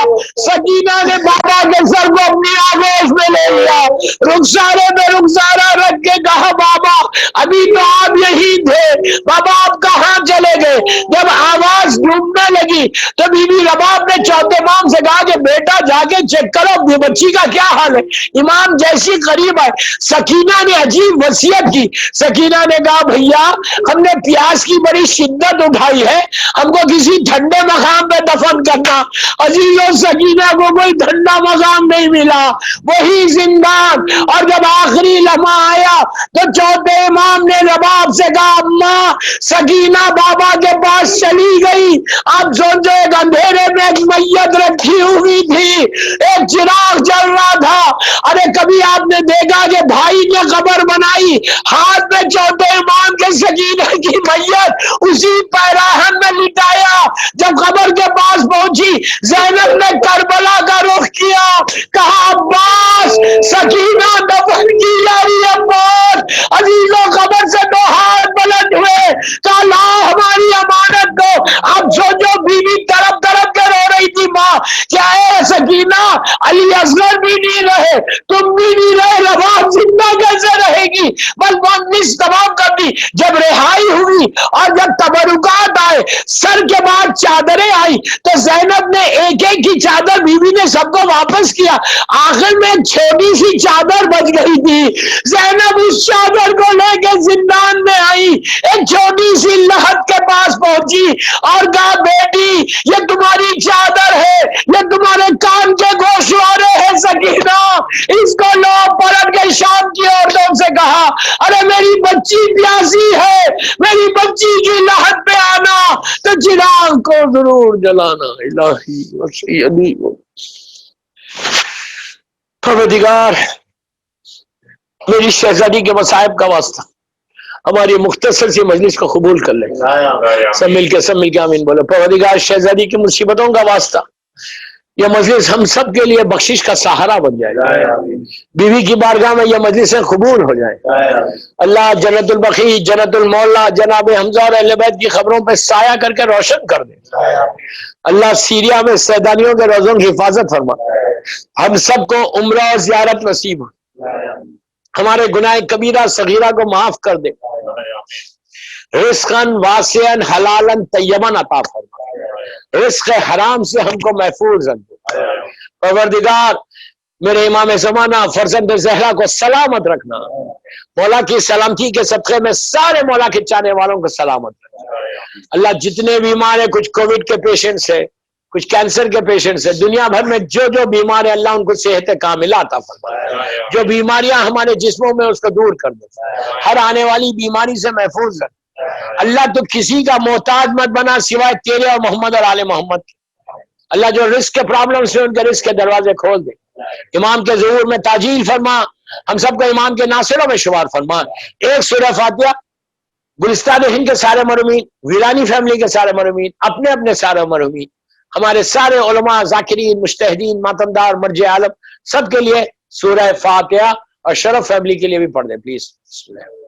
A: سکینہ نے بابا کے سر کو اپنی آغوش میں لے لیا، رخسارے میں رخسارا رکھ کے کہا بابا ابھی تو آپ یہی تھے، بابا آپ کہاں چلے گئے؟ جب آواز ڈوبنے لگی تو بی بی رباب نے چوتھے امام سے کہا کہ بیٹا جا کے چیک کرو بچی کا کیا حال ہے. امام جیسی قریب آئے، سکینہ نے عجیب وصیت کی. سکینہ نے کہا بھیا ہم نے پیاس کی بڑی شدت اٹھائی ہے، ہم کو کسی ٹھنڈے مقام پہ دفن کرنا. عزیزو سکینہ کو کوئی ٹھنڈا مقام نہیں ملا، وہی زندان. اور جب آخری لمحہ آیا تو چوتھے امام نے رباب سے کہا اماں سکینہ بابا کے پاس چلی گئی. آپ سوچو ایک اندھیرے میں ایک میت رکھی ہوئی تھی، ایک چراغ جل رہا تھا. ارے کبھی آپ نے دیکھا کہ بھائی نے قبر بنائی، ہاتھ میں چوتھے امام کے سکینہ کی میت اسی پیراہن میں لٹایا. جب قبر کے پاس پہنچی زینب نے کربلا کا رخ کیا، کہا عباس سکینہ دفن کی جا رہی ہے. عباس عزیزوں قبر سے 2 ہاتھ بلند ہوئے، کہا لا ہماری امانت کو. اب سوچو بی بی طرف طرف کے رو رہی تھی ماں کہ کیا ہے سکینہ؟ علی اصغر بھی نہیں رہے، تم بھی نہیں رہے، نماز زندہ کیسے رہے گی؟ بس مس تمام کر دی۔ جب رہائی ہوئی اور جب تبرکات آئے، سر کے بعد چادریں آئی، تو زینب نے ایک ایک کی چادر بیوی نے سب کو واپس کیا، آخر میں ایک چھوٹی سی چادر بچ گئی تھی، زینب اس چادر کو لے کے زندان میں آئی، ایک چھوٹی سی لحد کے پاس پہنچی اور کہا بیٹی یہ تمہاری چادر ہے، یہ تمہارے کان کے گوشوارے ہیں سکینہ، اس کو لو۔ پلٹ کے شام کی عورتوں سے کہا ارے میری بچی پیاسی ہے، میری بچی کی لحد پہ آنا تو چراغ کو ضرور جلانا۔ الہی وسیعی پروردگار، میری شہزادی کے مصائب کا واسطہ ہماری مختصر سی مجلس کو قبول کر لے، سب مل کے آمین بولو۔ پروردگار شہزادی کی مصیبتوں کا واسطہ یہ مجلس ہم سب کے لیے بخشش کا سہارا بن جائے، بیوی کی بارگاہ میں یہ مجلسیں قبول ہو جائیں۔ اللہ جنت البقیع، جنت المولا جناب حمزہ اور اہل بیت کی خبروں پہ سایہ کر کے روشن کر دے۔ اللہ سیریا میں سیدانیوں کے روزوں کی حفاظت فرما، ہم سب کو عمرہ اور زیارت نصیب ہو، ہمارے گناہ کبیرہ صغیرہ کو معاف کر دے، رزقاً واسعاً حلالً طیباً عطا فرما، رزق حرام سے ہم کو محفوظ رکھ دے۔ پروردگار میرے امام زمانہ فرزند زہرا کو سلامت رکھنا، مولا کی سلامتی کے صدقے میں سارے مولا کے چاہنے والوں کو سلامت رکھنا۔ اللہ جتنے بیمار ہیں، کچھ کووڈ کے پیشنٹس ہیں، کچھ کینسر کے پیشنٹس ہیں، دنیا بھر میں جو جو بیمار ہیں اللہ ان کو صحت کاملہ عطا فرما، جو بیماریاں ہمارے جسموں میں اس کو دور کر دے، ہر آنے والی بیماری سے محفوظ رکھ۔ اللہ تو کسی کا محتاج مت بنا سوائے تیرے اور محمد اور آل محمد کے۔ اللہ جو رزق کے پرابلمز ہیں ان کے رزق کے دروازے کھول دے، امام کے ظہور میں تاجیل فرما، ہم سب کو امام کے ناصروں میں شمار فرما۔ ایک سورہ فاتحہ گلستان ہند کے سارے مرحومین، ویرانی فیملی کے سارے مرحومین، اپنے اپنے سارے مرحومین، ہمارے سارے علماء، ذاکرین، مجتہدین، ماتمدار، مرجع عالم، سب کے لیے سورہ فاتحہ اور شرف فیملی کے لیے بھی پڑھ دیں پلیز۔